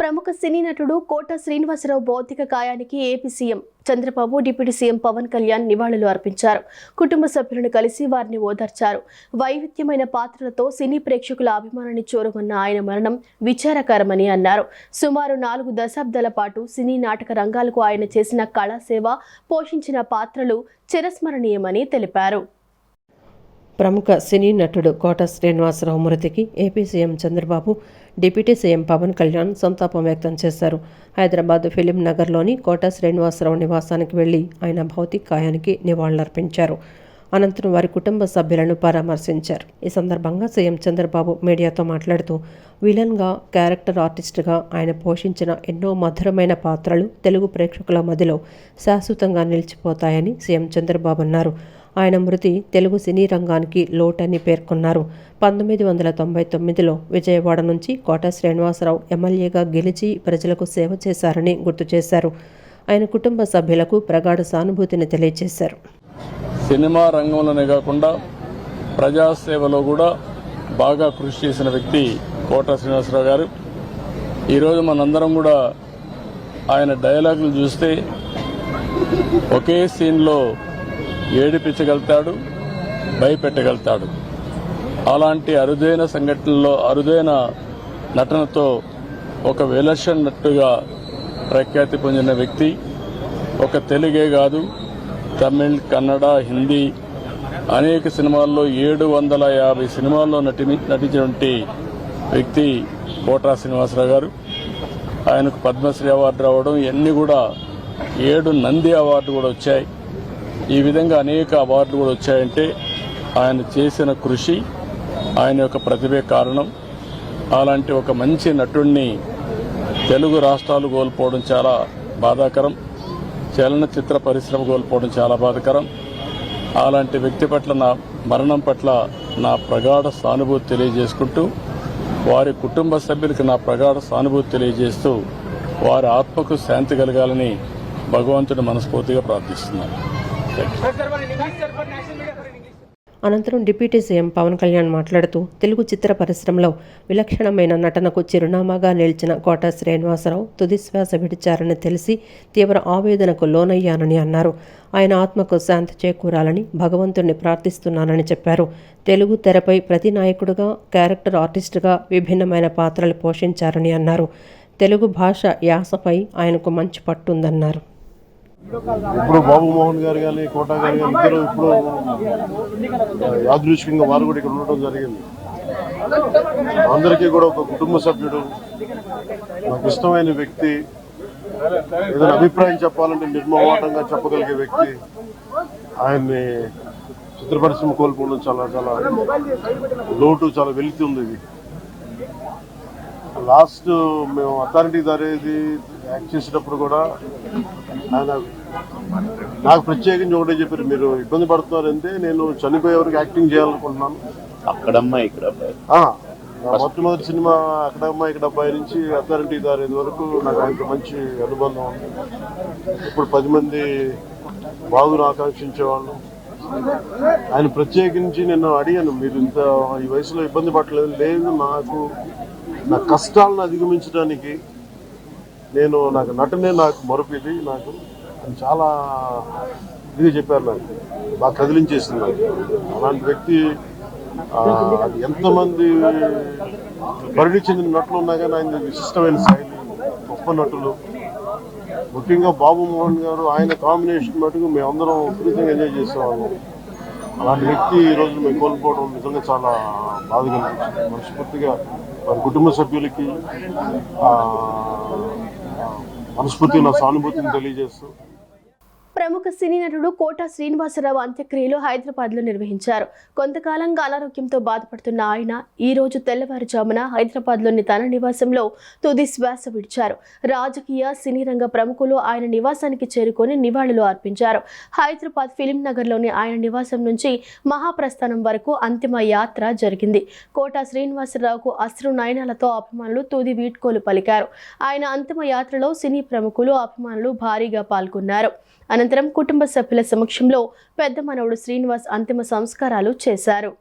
ప్రముఖ సినీ నటుడు కోట శ్రీనివాసరావు భౌతిక కాయానికి AP CM Chandrababu, deputy CM Pawan Kalyan నివాళులు అర్పించారు. కుటుంబ సభ్యులను కలిసి వారిని ఓదార్చారు. వైవిధ్యమైన పాత్రలతో సినీ ప్రేక్షకుల అభిమానాన్ని చూరగొన్న ఆయన మరణం విచారకరమని అన్నారు. సుమారు 4 దశాబ్దాల పాటు సినీ నాటక రంగాలకు ఆయన చేసిన కళాసేవ, పోషించిన పాత్రలు చిరస్మరణీయమని తెలిపారు. ప్రముఖ సినీ నటుడు కోట శ్రీనివాసరావు మృతికి AP CM Chandrababu, deputy CM Pawan Kalyan సంతాపం వ్యక్తం చేశారు. హైదరాబాద్ ఫిలిం నగర్లోని కోట శ్రీనివాసరావు నివాసానికి వెళ్లి ఆయన భౌతిక కాయానికి నివాళులర్పించారు. అనంతరం వారి కుటుంబ సభ్యులను పరామర్శించారు. ఈ సందర్భంగా సీఎం చంద్రబాబు మీడియాతో మాట్లాడుతూ, విలన్గా, క్యారెక్టర్ ఆర్టిస్ట్గా ఆయన పోషించిన ఎన్నో మధురమైన పాత్రలు తెలుగు ప్రేక్షకుల మధ్యలో శాశ్వతంగా నిలిచిపోతాయని సీఎం చంద్రబాబు అన్నారు. ఆయన మృతి తెలుగు సినీ రంగానికి లోటని పేర్కొన్నారు. 1999లో విజయవాడ నుంచి కోట శ్రీనివాసరావు ఎమ్మెల్యేగా గెలిచి ప్రజలకు సేవ చేశారని గుర్తు చేశారు. ఆయన కుటుంబ సభ్యులకు ప్రగాఢ సానుభూతిని తెలియజేశారు. సినిమా రంగంలోనే కాకుండా ప్రజాసేవలో కూడా బాగా కృషి చేసిన వ్యక్తి కోట శ్రీనివాసరావు గారు. ఈరోజు మనందరం కూడా ఆయన డైలాగులు చూస్తే ఒకే సీన్లో ఏడిపించగలుగుతాడు, భయపెట్టగలుగుతాడు. అలాంటి అరుదైన సంఘటనలో అరుదైన నటనతో ఒక విలక్షణ నటుగా ప్రఖ్యాతి పొందిన వ్యక్తి. ఒక తెలుగే కాదు, తమిళ్, కన్నడ, హిందీ అనేక సినిమాల్లో 750 సినిమాల్లో నటించినటువంటి వ్యక్తి కోట శ్రీనివాసరావు గారు. ఆయనకు పద్మశ్రీ అవార్డు రావడం, ఇవన్నీ కూడా 7 నంది అవార్డు కూడా వచ్చాయి. ఈ విధంగా అనేక అవార్డులు కూడా వచ్చాయంటే ఆయన చేసిన కృషి, ఆయన యొక్క ప్రతిభే కారణం. అలాంటి ఒక మంచి నటుడిని తెలుగు రాష్ట్రాలు కోల్పోవడం చాలా బాధాకరం. చలనచిత్ర పరిశ్రమ కోల్పోవడం చాలా బాధాకరం. అలాంటి వ్యక్తి పట్ల నా మరణం పట్ల నా ప్రగాఢ సానుభూతి తెలియజేసుకుంటూ, వారి కుటుంబ సభ్యులకు నా ప్రగాఢ సానుభూతి తెలియజేస్తూ, వారి ఆత్మకు శాంతి కలగాలని భగవంతుడు మనస్ఫూర్తిగా ప్రార్థిస్తున్నాను. అనంతరం డిప్యూటీ సీఎం పవన్ కళ్యాణ్ మాట్లాడుతూ, తెలుగు చిత్ర పరిశ్రమలో విలక్షణమైన నటనకు చిరునామాగా నిలిచిన కోట శ్రీనివాసరావు తుదిశ్వాస విడిచారని తెలిసి తీవ్ర ఆవేదనకు లోనయ్యానని అన్నారు. ఆయన ఆత్మకు శాంతి చేకూరాలని భగవంతుణ్ణి ప్రార్థిస్తున్నానని చెప్పారు. తెలుగు తెరపై ప్రతి నాయకుడుగా, క్యారెక్టర్ ఆర్టిస్టుగా విభిన్నమైన పాత్రలు పోషించారని అన్నారు. తెలుగు భాష యాసపై ఆయనకు మంచి పట్టుందన్నారు. ఇప్పుడు బాబు మోహన్ గారు కానీ, కోట గారు కానీ ఇద్దరు ఇప్పుడు యాదృచ్ఛికంగా వారు కూడా ఇక్కడ ఉండటం జరిగింది. అందరికీ కూడా ఒక కుటుంబ సభ్యుడు, నాకు ఇష్టమైన వ్యక్తి, ఏదైనా అభిప్రాయం చెప్పాలంటే నిర్మోహమాటంగా చెప్పగలిగే వ్యక్తి. ఆయన్ని చిత్ర పరిశ్రమ కోల్పోవడం చాలా చాలా లోటు, చాలా వెలితి ఉంది. ఇది లాస్ట్ మేము అథారిటీ దారేది యాక్ట్ చేసేటప్పుడు కూడా ఆయన నాకు ప్రత్యేకించి ఒకటే చెప్పారు, మీరు ఇబ్బంది పడుతున్నారంటే నేను చనిపోయే వరకు యాక్టింగ్ చేయాలనుకుంటున్నాను. మొట్టమొదటి సినిమా అక్కడమ్మ ఇక్కడ అబ్బాయి నుంచి అథారిటీ దారేది వరకు నాకు ఆయనతో మంచి అనుబంధం ఉంది. ఇప్పుడు 10 మంది బాగును ఆకాంక్షించేవాళ్ళు. ఆయన ప్రత్యేకించి నేను అడిగాను, మీరు ఇంత ఈ వయసులో ఇబ్బంది పడలేదు. లేదు, నా కష్టాలను అధిగమించడానికి నాకు నటనే నాకు మరొకది, నాకు చాలా ఇది చెప్పారు. నాకు బాగా కదిలించేసింది. నాకు అలాంటి వ్యక్తి ఎంతమంది పరిణి చెందిన నటులు ఉన్నా కానీ ఆయన విశిష్టమైన శైలి, గొప్ప నటులు. ముఖ్యంగా బాబు మోహన్ గారు, ఆయన కాంబినేషన్ మటుకు మేమందరం విపరీతంగా ఎంజాయ్ చేసేవాళ్ళం. అలాంటి వ్యక్తి ఈరోజు మేము కోల్పోవడం నిజంగా చాలా బాధ కలిగించింది. మనస్ఫూర్తిగా వారి కుటుంబ సభ్యులకి మనస్ఫూర్తిగా నా సానుభూతిని తెలియజేస్తూ. ప్రముఖ సినీ నటుడు కోట శ్రీనివాసరావు అంత్యక్రియలు హైదరాబాద్లో నిర్వహించారు. కొంతకాలంగా అనారోగ్యంతో బాధపడుతున్న ఆయన ఈ రోజు తెల్లవారుజామున హైదరాబాద్లోని తన నివాసంలో తుది శ్వాస విడిచారు. రాజకీయ, సినీ రంగ ప్రముఖులు ఆయన నివాసానికి చేరుకొని నివాళులు అర్పించారు. హైదరాబాద్ ఫిలిం నగర్లోని ఆయన నివాసం నుంచి మహాప్రస్థానం వరకు అంతిమ యాత్ర జరిగింది. కోట శ్రీనివాసరావుకు అశ్రు నయనాలతో అభిమానులు తుది వీడ్కోలు పలికారు. ఆయన అంతిమ యాత్రలో సినీ ప్రముఖులు, అభిమానులు భారీగా పాల్గొన్నారు. అనంతరం కుటుంబ సభ్యుల సమక్షంలో పెద్ద మనవడు శ్రీనివాస్ అంతిమ సంస్కారాలు చేశారు.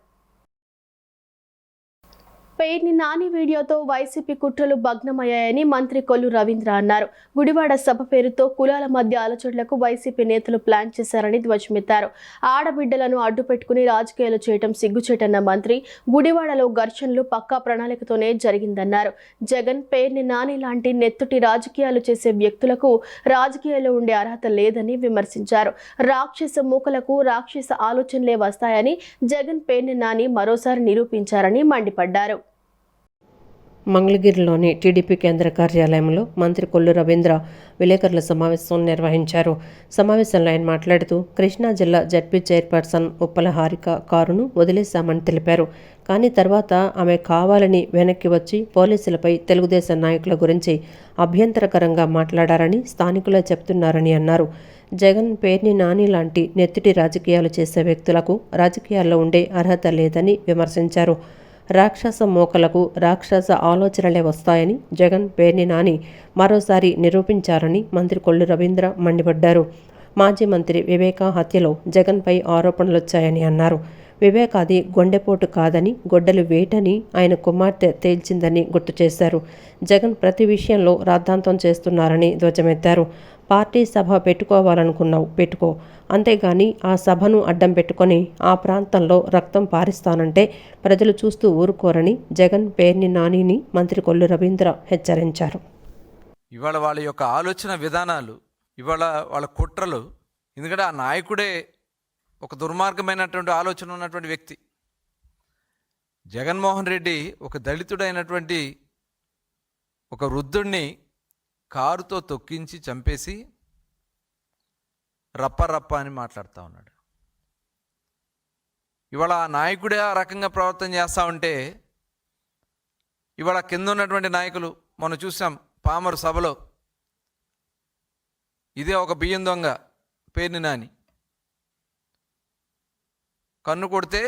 పేర్ని నాని వీడియోతో వైసీపీ కుట్రలు భగ్నమయ్యాయని మంత్రి కొల్లు రవీంద్ర అన్నారు. గుడివాడ సభ పేరుతో కులాల మధ్య అలచడులకు వైసీపీ నేతలు ప్లాన్ చేశారని ధ్వజమెత్తారు. ఆడబిడ్డలను అడ్డుపెట్టుకుని రాజకీయాలు చేయటం సిగ్గుచేటన్న మంత్రి గుడివాడలో ఘర్షణలు పక్కా ప్రణాళికతోనే జరిగిందన్నారు. జగన్, పేర్ని నాని లాంటి నెత్తుటి రాజకీయాలు చేసే వ్యక్తులకు రాజకీయాల్లో ఉండే అర్హత లేదని విమర్శించారు. రాక్షస మూకలకు రాక్షస ఆలోచనలే వస్తాయని జగన్, పేర్ని నాని మరోసారి నిరూపించారని మండిపడ్డారు. మంగళగిరిలోని టీడీపీ కేంద్ర కార్యాలయంలో మంత్రి కొల్లు రవీంద్ర విలేకరుల సమావేశం నిర్వహించారు. సమావేశంలో ఆయన మాట్లాడుతూ కృష్ణా జిల్లా జడ్పీ చైర్పర్సన్ ఉప్పల హారిక కారును వదిలేశామని తెలిపారు. కానీ తర్వాత ఆమె కావాలని వెనక్కి వచ్చి పోలీసులపై తెలుగుదేశం నాయకుల గురించి అభ్యంతరకరంగా మాట్లాడారని స్థానికులే చెప్తున్నారని అన్నారు. జగన్, పేర్ని నాని లాంటి నెత్తిటి రాజకీయాలు చేసే వ్యక్తులకు రాజకీయాల్లో ఉండే అర్హత లేదని విమర్శించారు. రాక్షస మోకలకు రాక్షస ఆలోచనలే వస్తాయని జగన్, పేర్ని నాని మరోసారి నిరూపించారని మంత్రి కొల్లు రవీంద్ర మండిపడ్డారు. మాజీ మంత్రి వివేకా హత్యలో జగన్పై ఆరోపణలొచ్చాయని అన్నారు. వివేకాది గుండెపోటు కాదని, గొడ్డలి వేటని ఆయన కుమార్తె తేల్చిందని గుర్తు చేశారు. జగన్ ప్రతి విషయంలో రాద్ధాంతం చేస్తున్నారని ధ్వజమెత్తారు. పార్టీ సభ పెట్టుకోవాలనుకున్నావు పెట్టుకో, అంతేగాని ఆ సభను అడ్డం పెట్టుకొని ఆ ప్రాంతంలో రక్తం పారిస్తానంటే ప్రజలు చూస్తూ ఊరుకోరని జగన్, పేర్ని నానిని మంత్రి కొల్లు రవీంద్ర హెచ్చరించారు. ఇవాళ వాళ్ళ యొక్క ఆలోచన విధానాలు, ఇవాళ వాళ్ళ కుట్రలు, ఎందుకంటే ఆ నాయకుడే ఒక దుర్మార్గమైనటువంటి ఆలోచన ఉన్నటువంటి వ్యక్తి. జగన్మోహన్ రెడ్డి ఒక దళితుడైనటువంటి ఒక వృద్ధుణ్ణి కారుతో తొక్కించి చంపేసి రప్ప అని మాట్లాడుతూ ఉన్నాడు. ఇవాళ ఆ నాయకుడే ఆ రకంగా ప్రవర్తన చేస్తూ ఉంటే ఇవాళ కింద ఉన్నటువంటి నాయకులు మనం చూసాం పామరు సభలో ఇదే ఒక బియ్యం దొంగ పేర్ని నాని కన్ను కొడితే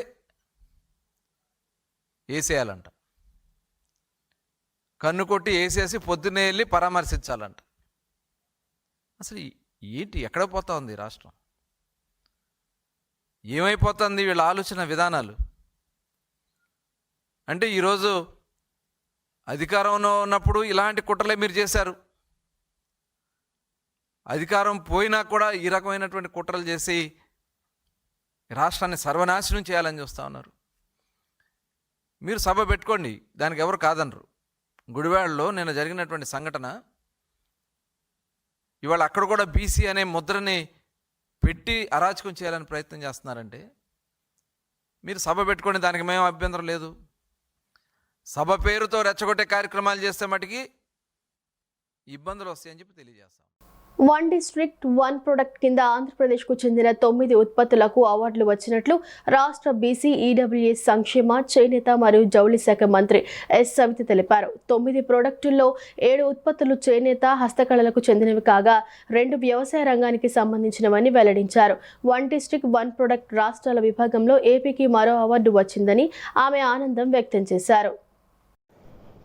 వేసేయాలంట, కన్ను కొట్టి వేసేసి పొద్దున్నే వెళ్ళి పరామర్శించాలంట. అసలు ఏంటి, ఎక్కడ పోతా ఉంది రాష్ట్రం? ఏమైపోతుంది వీళ్ళ ఆలోచన విధానాలు? అంటే ఈరోజు అధికారంలో ఉన్నప్పుడు ఇలాంటి కుట్రలే మీరు చేశారు. అధికారం పోయినా కూడా ఈ రకమైనటువంటి కుట్రలు చేసి రాష్ట్రాన్ని సర్వనాశనం చేయాలని చూస్తూ ఉన్నారు. మీరు సభ పెట్టుకోండి, దానికి ఎవరు కాదనరు. గుడివాడలో నిన్న జరిగినటువంటి సంఘటన, ఇవాళ అక్కడ కూడా బీసీ అనే ముద్రని పెట్టి అరాచకం చేయాలని ప్రయత్నం చేస్తున్నారంటే మీరు సభ పెట్టుకోండి, దానికి మేము అభ్యంతరం లేదు. సభ పేరుతో రెచ్చగొట్టే కార్యక్రమాలు చేస్తే మటుకి ఇబ్బందులు వస్తాయని చెప్పి తెలియజేస్తాం. వన్ డిస్ట్రిక్ట్ వన్ ప్రొడక్ట్ కింద ఆంధ్రప్రదేశ్కు చెందిన 9 ఉత్పత్తులకు అవార్డులు వచ్చినట్లు రాష్ట్ర బీసీ ఈడబ్ల్యూఎస్ సంక్షేమ, చేనేత మరియు జౌళి శాఖ మంత్రి ఎస్ సవిత తెలిపారు. 9 ప్రోడక్టుల్లో 7 ఉత్పత్తులు చేనేత, హస్తకళలకు చెందినవి కాగా 2 వ్యవసాయ రంగానికి సంబంధించినవని వెల్లడించారు. వన్ డిస్ట్రిక్ట్ వన్ ప్రొడక్ట్ రాష్ట్రాల విభాగంలో ఏపీకి మరో అవార్డు వచ్చిందని ఆమె ఆనందం వ్యక్తం చేశారు.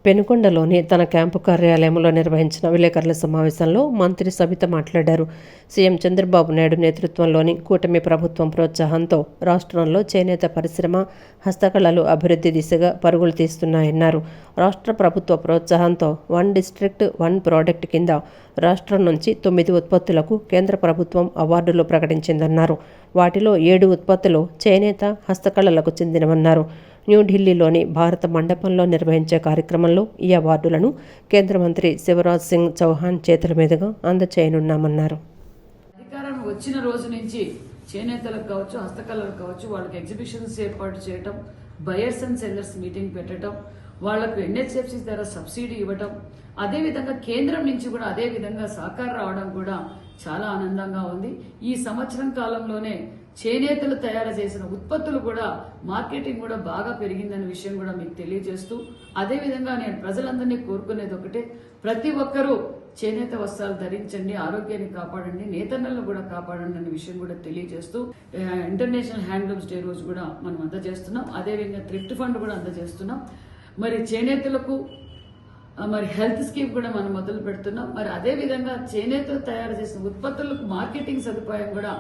పెనుకొండలోని తన క్యాంపు కార్యాలయంలో నిర్వహించిన విలేకరుల సమావేశంలో మంత్రి సబిత మాట్లాడారు. సీఎం చంద్రబాబు నాయుడు నేతృత్వంలోని కూటమి ప్రభుత్వం ప్రోత్సాహంతో రాష్ట్రంలో చేనేత పరిశ్రమ, హస్తకళలు అభివృద్ధి దిశగా పరుగులు తీస్తున్నాయన్నారు. రాష్ట్ర ప్రభుత్వ ప్రోత్సాహంతో వన్ డిస్ట్రిక్ట్ వన్ ప్రోడక్ట్ కింద రాష్ట్రం నుంచి 9 ఉత్పత్తులకు కేంద్ర ప్రభుత్వం అవార్డులు ప్రకటించిందన్నారు. వాటిలో 7 ఉత్పత్తులు చేనేత, హస్తకళలకు చెందినవన్నారు. న్యూఢిల్లీలోని భారత మండపంలో నిర్వహించే కార్యక్రమంలో ఈ అవార్డులను కేంద్ర మంత్రి శివరాజ్ సింగ్ చౌహాన్ చేతుల మీదుగా అందజేయనున్నామన్నారు. అధికారం వచ్చిన రోజు నుంచి చేనేతలకు కావచ్చు, హస్తకళలకు కావచ్చు, వాళ్ళకి ఎగ్జిబిషన్స్ ఏర్పాటు చేయటం, బయర్స్ అండ్ సెల్లర్స్ మీటింగ్ పెట్టడం, వాళ్లకు ఎన్హెచ్ఎఫ్సి ద్వారా సబ్సిడీ ఇవ్వటం, అదేవిధంగా కేంద్రం నుంచి కూడా అదే విధంగా సహకారం రావడం కూడా చాలా ఆనందంగా ఉంది. ఈ సంవత్సరం కాలంలోనే చేనేతలు తయారు చేసిన ఉత్పత్తులు కూడా మార్కెటింగ్ కూడా బాగా పెరిగిందనే విషయం కూడా మీకు తెలియజేస్తూ, అదేవిధంగా నేను ప్రజలందరినీ కోరుకునేది ఒకటే, ప్రతి ఒక్కరూ చేనేత వస్త్రాలు ధరించండి, ఆరోగ్యాన్ని కాపాడండి, నేతన్నలను కూడా కాపాడండి అనే విషయం కూడా తెలియజేస్తూ ఇంటర్నేషనల్ హ్యాండ్లూమ్స్ డే రోజు కూడా మనం అందజేస్తున్నాం. అదేవిధంగా థ్రిఫ్ట్ ఫండ్ కూడా అందజేస్తున్నాం. మరి చేనేతలకు మరి హెల్త్ స్కీమ్ కూడా మనం మొదలు పెడుతున్నాం. మరి అదే విధంగా చేనేతలు తయారు చేసిన ఉత్పత్తులకు మార్కెటింగ్ సదుపాయం కూడా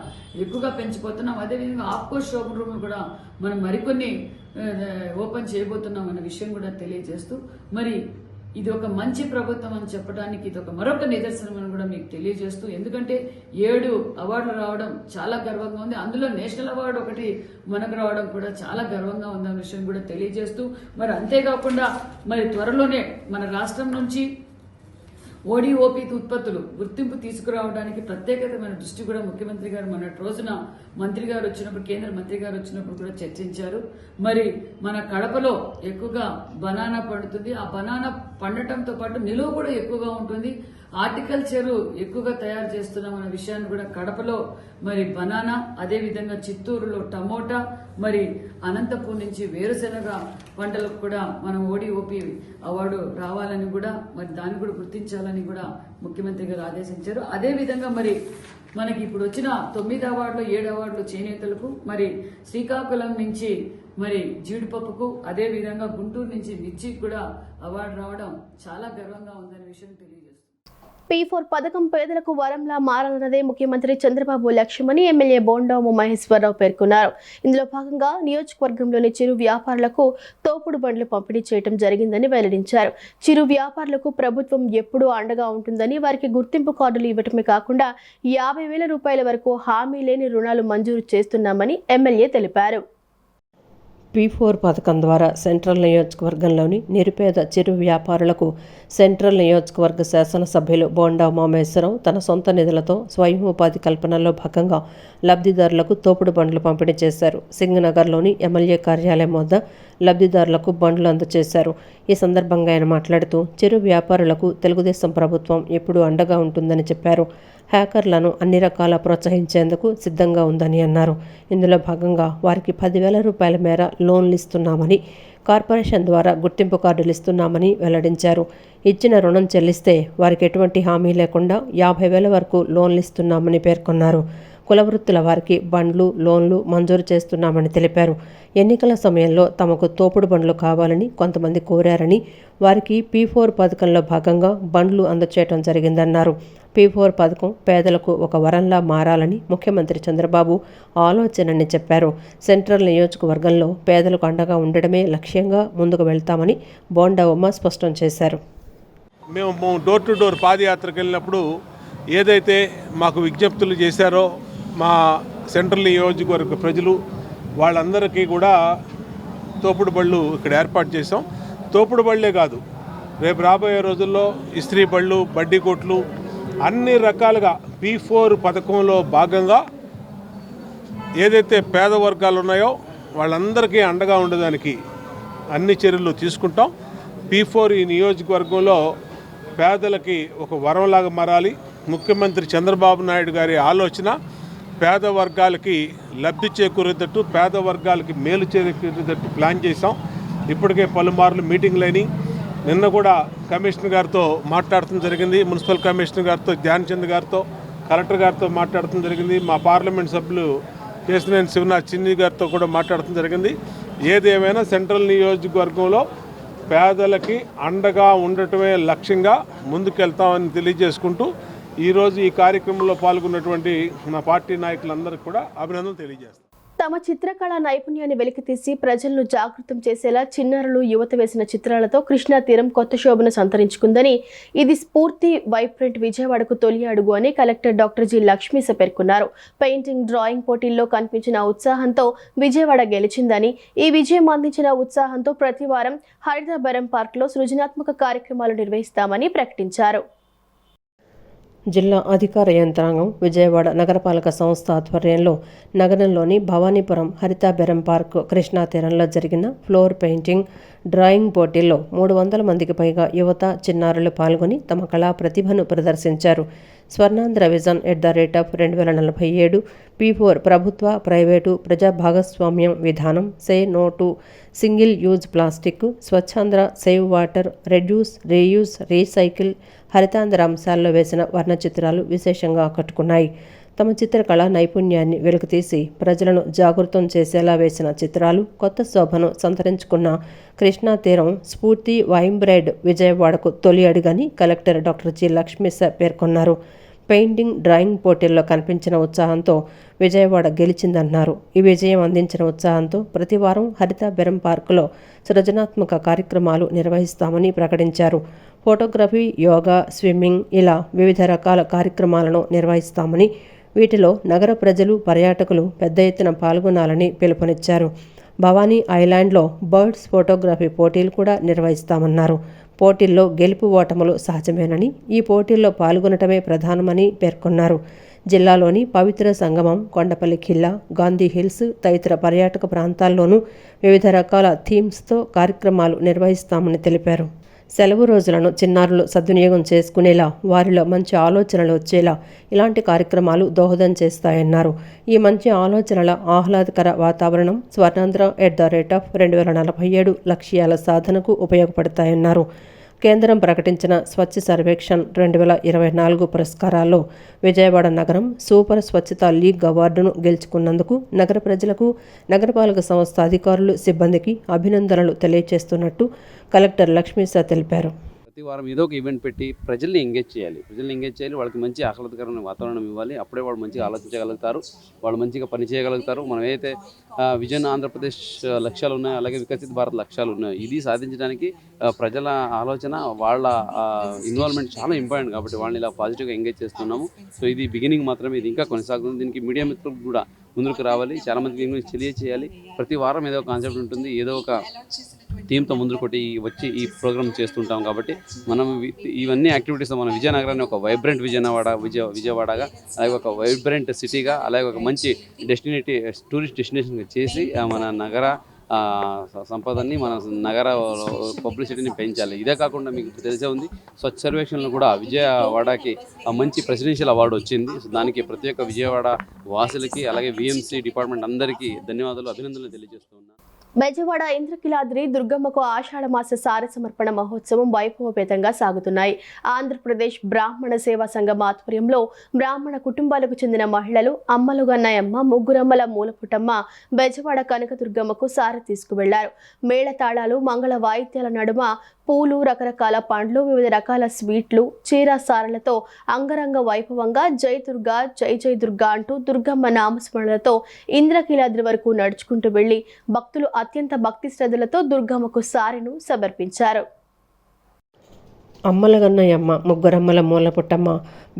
ఎక్కువగా పెంచిపోతున్నాం. అదేవిధంగా ఆప్కో షోరూమ్ కూడా మనం మరికొన్ని ఓపెన్ చేయబోతున్నాం అన్న విషయం కూడా తెలియజేస్తూ మరి ఇది ఒక మంచి ప్రభుత్వం అని చెప్పడానికి ఇది ఒక మరొక నిదర్శనం అని కూడా మీకు తెలియజేస్తూ, ఎందుకంటే 7 అవార్డులు రావడం చాలా గర్వంగా ఉంది. అందులో నేషనల్ అవార్డు ఒకటి మనకు రావడం కూడా చాలా గర్వంగా ఉంది అన్న విషయం కూడా తెలియజేస్తూ, మరి అంతేకాకుండా మరి త్వరలోనే మన రాష్ట్రం నుంచి ఓడిఓపి ఉత్పత్తులు గుర్తింపు తీసుకురావడానికి ప్రత్యేకమైన దృష్టి కూడా ముఖ్యమంత్రి గారు మొన్నటి రోజున మంత్రి గారు వచ్చినప్పుడు, కేంద్ర మంత్రి గారు వచ్చినప్పుడు కూడా చర్చించారు. మరి మన కడపలో ఎక్కువగా బనానా పండుతుంది. ఆ బనానా పండటంతో పాటు నిలువ కూడా ఎక్కువగా ఉంటుంది. హార్టికల్చర్ ఎక్కువగా తయారు చేస్తున్నాం అనే విషయాన్ని కూడా కడపలో మరి బనానా, అదే విధంగా చిత్తూరులో టమోటా, మరి అనంతపూర్ నుంచి వేరుశెనగ పంటలకు కూడా మనం ఓడిఓపి అవార్డు రావాలని కూడా మరి దాన్ని కూడా గుర్తించాలని కూడా ముఖ్యమంత్రి గారు ఆదేశించారు. అదే విధంగా మరి మనకి ఇప్పుడు వచ్చిన 9 అవార్డులు 7 అవార్డులు చేనేతలకు, మరి శ్రీకాకుళం నుంచి మరి జీడిపప్పుకు, అదే విధంగా గుంటూరు నుంచి మిర్చికి కూడా అవార్డు రావడం చాలా గర్వంగా ఉందనే విషయం తెలియజేస్తుంది. P4 పథకం పేదలకు వరంలా మారాలన్నదే ముఖ్యమంత్రి చంద్రబాబు లక్ష్యమని ఎమ్మెల్యే బోండా ఉమామహేశ్వరరావు పేర్కొన్నారు. ఇందులో భాగంగా నియోజకవర్గంలోని చిరు వ్యాపారులకు తోపుడు బండ్లు పంపిణీ చేయడం జరిగిందని వెల్లడించారు. చిరు వ్యాపారులకు ప్రభుత్వం ఎప్పుడూ అండగా ఉంటుందని, వారికి గుర్తింపు కార్డులు ఇవ్వటమే కాకుండా 50,000 రూపాయల వరకు హామీ లేని రుణాలు మంజూరు చేస్తున్నామని ఎమ్మెల్యే తెలిపారు. P4 పథకం ద్వారా సెంట్రల్ నియోజకవర్గంలోని నిరుపేద చిరు వ్యాపారులకు సెంట్రల్ నియోజకవర్గ శాసనసభ్యులు బోండా ఉమామహేశ్వరరావు తన సొంత నిధులతో స్వయం ఉపాధి కల్పనలో భాగంగా లబ్ధిదారులకు తోపుడు బండ్లు పంపిణీ చేశారు. సింగనగర్లోని ఎమ్మెల్యే కార్యాలయం వద్ద లబ్ధిదారులకు బండ్లు అందజేశారు. ఈ సందర్భంగా ఆయన మాట్లాడుతూ చిరు వ్యాపారులకు తెలుగుదేశం ప్రభుత్వం ఎప్పుడూ అండగా ఉంటుందని చెప్పారు. హ్యాకర్లను అన్ని రకాల ప్రోత్సహించేందుకు సిద్ధంగా ఉందని అన్నారు. ఇందులో భాగంగా వారికి 10,000 రూపాయల మేర లోన్లు ఇస్తున్నామని, కార్పొరేషన్ ద్వారా గుర్తింపు కార్డులు ఇస్తున్నామని వెల్లడించారు. ఇచ్చిన రుణం చెల్లిస్తే వారికి ఎటువంటి హామీ లేకుండా 50,000 వరకు లోన్లు ఇస్తున్నామని పేర్కొన్నారు. కులవృత్తుల వారికి బండ్లు, లోన్లు మంజూరు చేస్తున్నామని తెలిపారు. ఎన్నికల సమయంలో తమకు తోపుడు బండ్లు కావాలని కొంతమంది కోరారని, వారికి P4 పథకంలో భాగంగా బండ్లు అందచేయడం జరిగిందన్నారు. P4 పథకం పేదలకు ఒక వరంలా మారాలని ముఖ్యమంత్రి చంద్రబాబు ఆలోచనని చెప్పారు. సెంట్రల్ నియోజకవర్గంలో పేదలకు అండగా ఉండడమే లక్ష్యంగా ముందుకు వెళ్తామని బోండా ఉమ్మ స్పష్టం చేశారు. మేము డోర్ టు డోర్ పాదయాత్రకు వెళ్ళినప్పుడు ఏదైతే మాకు విజ్ఞప్తులు చేశారో మా సెంట్రల్ నియోజకవర్గ ప్రజలు, వాళ్ళందరికీ కూడా తోపుడు బళ్ళు ఇక్కడ ఏర్పాటు చేసాం. తోపుడు బళ్ళే కాదు, రేపు రాబోయే రోజుల్లో ఇస్త్రీ బళ్ళు, బడ్డీ కొట్లు, అన్ని రకాలుగా P4 పథకంలో భాగంగా ఏదైతే పేద వర్గాలు ఉన్నాయో వాళ్ళందరికీ అండగా ఉండడానికి అన్ని చర్యలు తీసుకుంటాం. P4 ఈ నియోజకవర్గంలో పేదలకి ఒక వరంలాగా మారాలి. ముఖ్యమంత్రి చంద్రబాబు నాయుడు గారి ఆలోచన పేద వర్గాలకి లబ్ధి చేకూరేటట్టు, పేద వర్గాలకి మేలు చేకూరేటట్టు ప్లాన్ చేసాం. ఇప్పటికే పలుమార్లు మీటింగ్లు అయినాయి. నిన్న కూడా కమిషనర్ గారితో మాట్లాడటం జరిగింది. మున్సిపల్ కమిషనర్ గారితో, ధ్యాన్ చంద్ గారితో, కలెక్టర్ గారితో మాట్లాడటం జరిగింది. మా పార్లమెంట్ సభ్యులు కేశినేని శివనాథ్ చిన్ని గారితో కూడా మాట్లాడటం జరిగింది. ఏదేమైనా సెంట్రల్ నియోజకవర్గంలో పేదలకి అండగా ఉండటమే లక్ష్యంగా ముందుకెళ్తామని తెలియజేసుకుంటూ ఈరోజు ఈ కార్యక్రమంలో పాల్గొన్నటువంటి నా పార్టీ నాయకులందరికీ కూడా అభినందనలు తెలియజేస్తాను. తమ చిత్రకళా నైపుణ్యాన్ని వెలికితీసి ప్రజలను జాగృతం చేసేలా చిన్నారులు, యువత వేసిన చిత్రాలతో కృష్ణా తీరం కొత్త శోభను సంతరించుకుందని, ఇది స్ఫూర్తి వైబ్రెంట్ విజయవాడకు తొలి అడుగు అని కలెక్టర్ డాక్టర్ జి లక్ష్మీస పేర్కొన్నారు. పెయింటింగ్, డ్రాయింగ్ పోటీల్లో కనిపించిన ఉత్సాహంతో విజయవాడ గెలిచిందని, ఈ విజయం అందించిన ఉత్సాహంతో ప్రతి వారం హరితబరం పార్క్లో సృజనాత్మక కార్యక్రమాలు నిర్వహిస్తామని ప్రకటించారు. జిల్లా అధికార యంత్రాంగం విజయవాడ నగరపాలక సంస్థ ఆధ్వర్యంలో నగరంలోని భవానీపురం హరితాబెరం పార్క్ కృష్ణా తీరంలో జరిగిన ఫ్లోర్ పెయింటింగ్, డ్రాయింగ్ పోటీల్లో 300 మందికి పైగా యువత, చిన్నారులు పాల్గొని తమ కళా ప్రతిభను ప్రదర్శించారు. స్వర్ణాంధ్ర విజన్ @2047, P4 ప్రభుత్వ, ప్రైవేటు, ప్రజా భాగస్వామ్యం విధానం, say no to single use plastic, Swachhandhra, save water, reduce, reuse, recycle, Haritandhra అంశాల్లో వేసిన వర్ణ చిత్రాలు విశేషంగా ఆకట్టుకున్నాయి. తమ చిత్రకళ నైపుణ్యాన్ని వెలుగుతీసి ప్రజలను జాగృతం చేసేలా వేసిన చిత్రాలు కొత్త శోభను సంతరించుకున్న కృష్ణా తీరం స్ఫూర్తి వైబ్రెంట్ విజయవాడకు తొలి అడుగని కలెక్టర్ డాక్టర్ జి లక్ష్మీస పేర్కొన్నారు. పెయింటింగ్, డ్రాయింగ్ పోటీల్లో కనిపించిన ఉత్సాహంతో విజయవాడ గెలిచిందన్నారు. ఈ విజయం అందించిన ఉత్సాహంతో ప్రతి వారం హరితాబెరం పార్కులో సృజనాత్మక కార్యక్రమాలు నిర్వహిస్తామని ప్రకటించారు. ఫోటోగ్రఫీ, యోగా, స్విమ్మింగ్ ఇలా వివిధ రకాల కార్యక్రమాలను నిర్వహిస్తామని, వీటిలో నగర ప్రజలు, పర్యాటకులు పెద్ద ఎత్తున పాల్గొనాలని పిలుపునిచ్చారు. భవానీ ఐలాండ్లో బర్డ్స్ ఫోటోగ్రఫీ పోటీలు కూడా నిర్వహిస్తామన్నారు. పోటీల్లో గెలుపు ఓటములు సహజమేనని, ఈ పోటీల్లో పాల్గొనటమే ప్రధానమని పేర్కొన్నారు. జిల్లాలోని పవిత్ర సంగమం, కొండపల్లి ఖిల్లా, గాంధీ హిల్స్ తదితర పర్యాటక ప్రాంతాల్లోనూ వివిధ రకాల థీమ్స్తో కార్యక్రమాలు నిర్వహిస్తామని తెలిపారు. సెలవు రోజులను చిన్నారులు సద్వినియోగం చేసుకునేలా, వారిలో మంచి ఆలోచనలు వచ్చేలా ఇలాంటి కార్యక్రమాలు దోహదం చేస్తాయన్నారు. ఈ మంచి ఆలోచనల ఆహ్లాదకర వాతావరణం స్వర్ణాంధ్ర @2047 లక్ష్యాల సాధనకు ఉపయోగపడతాయన్నారు. కేంద్రం ప్రకటించిన స్వచ్ఛ సర్వేక్షణ్ 2024 పురస్కారాల్లో విజయవాడ నగరం సూపర్ స్వచ్ఛతా లీగ్ అవార్డును గెలుచుకున్నందుకు నగర ప్రజలకు, నగరపాలక సంస్థ అధికారులు, సిబ్బందికి అభినందనలు తెలియజేస్తున్నట్టు కలెక్టర్ లక్ష్మీశా తెలిపారు. ప్రతి వారం ఏదో ఒక ఈవెంట్ పెట్టి ప్రజల్ని ఎంగేజ్ చేయాలి. వాళ్ళకి మంచి ఆహ్లాదకరమైన వాతావరణం ఇవ్వాలి. అప్పుడే వాళ్ళు మంచిగా ఆలోచించగలుగుతారు, వాళ్ళు మంచిగా పని చేయగలుగుతారు. మనం ఏదైతే విజన్ ఆంధ్రప్రదేశ్ లక్ష్యాలు ఉన్నాయో, అలాగే వికసిత భారత్ లక్ష్యాలు ఉన్నాయో, ఇది సాధించడానికి ప్రజల ఆలోచన, వాళ్ళ ఇన్వాల్వ్మెంట్ చాలా ఇంపార్టెంట్. కాబట్టి వాళ్ళని ఇలా పాజిటివ్గా ఎంగేజ్ చేస్తున్నాము. సో ఇది బిగినింగ్ మాత్రమే, ఇది ఇంకా కొనసాగుతుంది. దీనికి మీడియా మిత్రులు కూడా ముందుకు రావాలి, చాలామందికి దీని గురించి తెలియజేయాలి. ప్రతి వారం ఏదో ఒక కాన్సెప్ట్ ఉంటుంది, ఏదో ఒక థీమ్తో ముందు కొట్టి వచ్చి ఈ ప్రోగ్రామ్ చేస్తుంటాం. కాబట్టి మనం ఇవన్నీ యాక్టివిటీస్ మన విజయనగరాన్ని ఒక వైబ్రెంట్ విజయవాడగా, అలాగే ఒక వైబ్రెంట్ సిటీగా, అలాగే ఒక మంచి టూరిస్ట్ డెస్టినేషన్గా చేసి మన నగర సంపదని, మన నగర పబ్లిసిటీని పెంచాలి. ఇదే కాకుండా మీకు తెలిసే ఉంది, స్వచ్ఛ సర్వేక్షణలో కూడా విజయవాడకి మంచి ప్రెసిడెన్షియల్ అవార్డు వచ్చింది. సో దానికి ప్రతి ఒక్క విజయవాడ వాసులకి, అలాగే విఎంసీ డిపార్ట్మెంట్ అందరికీ ధన్యవాదాలు, అభినందనలు తెలియజేస్తున్నాను. బెజవాడ ఇంద్రకీలాద్రి దుర్గమ్మకు ఆషాఢమాస సారె సమర్పణ మహోత్సవం వైభవపేతంగా సాగుతున్నాయి. ఆంధ్రప్రదేశ్ బ్రాహ్మణ సేవా సంఘం ఆధ్వర్యంలో బ్రాహ్మణ కుటుంబాలకు చెందిన మహిళలు అమ్మలుగన్నయమ్మ, ముగ్గురమ్మల మూలపుటమ్మ బెజవాడ కనకదుర్గమ్మకు సారె తీసుకువెళ్లారు. మేళతాళాలు, మంగళ వాయిద్యాల నడుమ పూలు, రకరకాల పండ్లు, వివిధ రకాల స్వీట్లు, చీర సారలతో అంగరంగ వైభవంగా జై దుర్గా, జై జై దుర్గా అంటూ దుర్గమ్మ నామస్మరణలతో ఇంద్రకీలాద్రి వరకు నడుచుకుంటూ వెళ్లి భక్తులు అత్యంత భక్తి శ్రద్ధలతో దుర్గమ్మకు సారెను సమర్పించారు. అమ్మలగన్నయమ్మ, ముగ్గురమ్మల మూలపుట్టమ్మ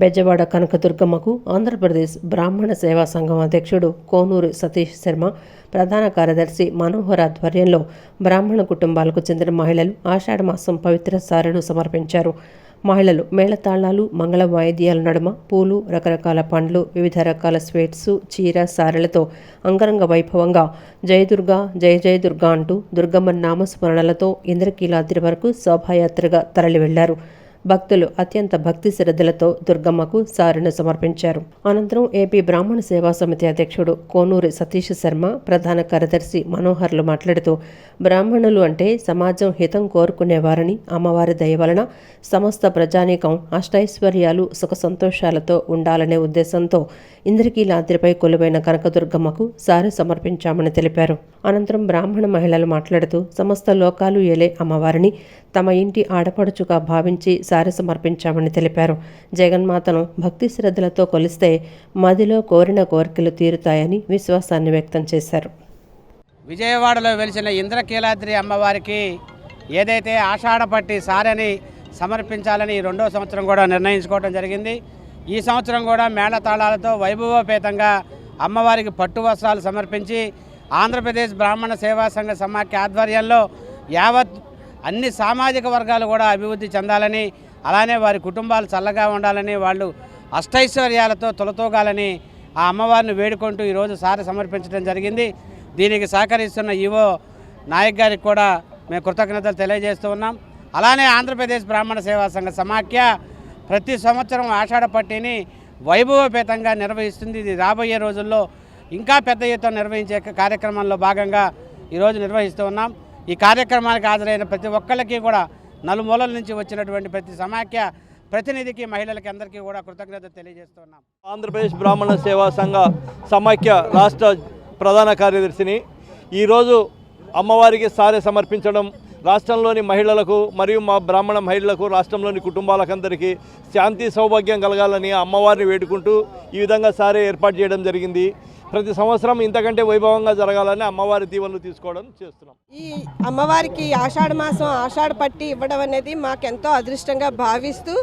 బెజవాడ కనకదుర్గమ్మకు ఆంధ్రప్రదేశ్ బ్రాహ్మణ సేవా సంఘం అధ్యక్షుడు కోనూరు సతీష్ శర్మ, ప్రధాన కార్యదర్శి మనోహర్ ఆధ్వర్యంలో బ్రాహ్మణ కుటుంబాలకు చెందిన మహిళలు ఆషాఢమాసం పవిత్ర సారెను సమర్పించారు. మహిళలు మేళతాళాలు, మంగళ వాయిద్యాల నడుమ పూలు, రకరకాల పండ్లు, వివిధ రకాల స్వీట్స్, చీర సారెలతో అంగరంగ వైభవంగా జయ దుర్గా, జయ జయ దుర్గా అంటూ దుర్గమ్మ నామస్మరణలతో ఇంద్రకీలాద్రి వరకు శోభాయాత్రగా తరలి వెళ్లారు. భక్తులు అత్యంత భక్తి శ్రద్ధలతో దుర్గమ్మకు సారెను సమర్పించారు. అనంతరం ఏపీ బ్రాహ్మణ సేవా సమితి అధ్యక్షుడు కోనూరి సతీష్ శర్మ, ప్రధాన కార్యదర్శి మనోహర్లు మాట్లాడుతూ, బ్రాహ్మణులు అంటే సమాజం హితం కోరుకునేవారని, అమ్మవారి దయ వలన సమస్త ప్రజానీకం అష్టైశ్వర్యాలు, సుఖ సంతోషాలతో ఉండాలనే ఉద్దేశంతో ఇంద్రకీలాద్రిపై కొలువైన కనకదుర్గమ్మకు సారె సమర్పించామని తెలిపారు. అనంతరం బ్రాహ్మణ మహిళలు మాట్లాడుతూ, సమస్త లోకాలు ఏలే అమ్మవారిని తమ ఇంటి ఆడపడుచుగా భావించి సారె సమర్పించామని తెలిపారు. జగన్మాతను భక్తి శ్రద్ధలతో కొలిస్తే మదిలో కోరిన కోరికలు తీరుతాయని విశ్వాసాన్ని వ్యక్తం చేశారు. విజయవాడలో వెలిసిన ఇంద్రకీలాద్రి అమ్మవారికి ఏదైతే ఆషాఢపట్టి సారెని సమర్పించాలని 2వ సంవత్సరం కూడా నిర్ణయించుకోవడం జరిగింది. ఈ సంవత్సరం కూడా మేళతాళాలతో వైభవోపేతంగా అమ్మవారికి పట్టు వస్త్రాలు సమర్పించి ఆంధ్రప్రదేశ్ బ్రాహ్మణ సేవా సంఘ సమాఖ్య ఆధ్వర్యంలో యావత్ అన్ని సామాజిక వర్గాలు కూడా అభివృద్ధి చెందాలని, అలానే వారి కుటుంబాలు చల్లగా ఉండాలని, వాళ్ళు అష్టైశ్వర్యాలతో తొలతూగాలని ఆ అమ్మవారిని వేడుకుంటూ ఈరోజు సారె సమర్పించడం జరిగింది. దీనికి సహకరిస్తున్న ఈవో నాయక్ గారికి కూడా మేము కృతజ్ఞతలు తెలియజేస్తూ ఉన్నాం. అలానే ఆంధ్రప్రదేశ్ బ్రాహ్మణ సేవా సంఘ సమాఖ్య ప్రతి సంవత్సరం ఆషాఢ పట్టిని వైభవపేతంగా నిర్వహిస్తుంది. ఇది రాబోయే రోజుల్లో ఇంకా పెద్ద ఎత్తున నిర్వహించే కార్యక్రమంలో భాగంగా ఈరోజు నిర్వహిస్తూ ఉన్నాం. ఈ కార్యక్రమానికి హాజరైన ప్రతి ఒక్కళ్ళకి కూడా నలుమూలల నుంచి వచ్చినటువంటి ప్రతి సమాఖ్య ప్రతినిధికి, మహిళలకి అందరికీ కూడా కృతజ్ఞతలు తెలియజేస్తున్నాం. ఆంధ్రప్రదేశ్ బ్రాహ్మణ సేవా సంఘ సమాఖ్య రాష్ట్ర ప్రధాన కార్యదర్శిని ఈరోజు అమ్మవారికి సారె సమర్పించడం రాష్ట్రంలోని మహిళలకు మరియు మా బ్రాహ్మణ మహిళలకు, రాష్ట్రంలోని కుటుంబాలకందరికీ శాంతి సౌభాగ్యం కలగాలని అమ్మవారిని వేడుకుంటూ ఈ విధంగా సారే ఏర్పాటు చేయడం జరిగింది. ప్రతి సంవత్సరం ఇంతకంటే వైభవంగా జరగాలని అమ్మవారి దీవెనలు తీసుకోవడం చేస్తున్నాం. ఈ అమ్మవారికి ఆషాఢ మాసం ఆషాఢ పట్టి ఇవ్వడం అనేది మాకెంతో అదృష్టంగా భావిస్తూ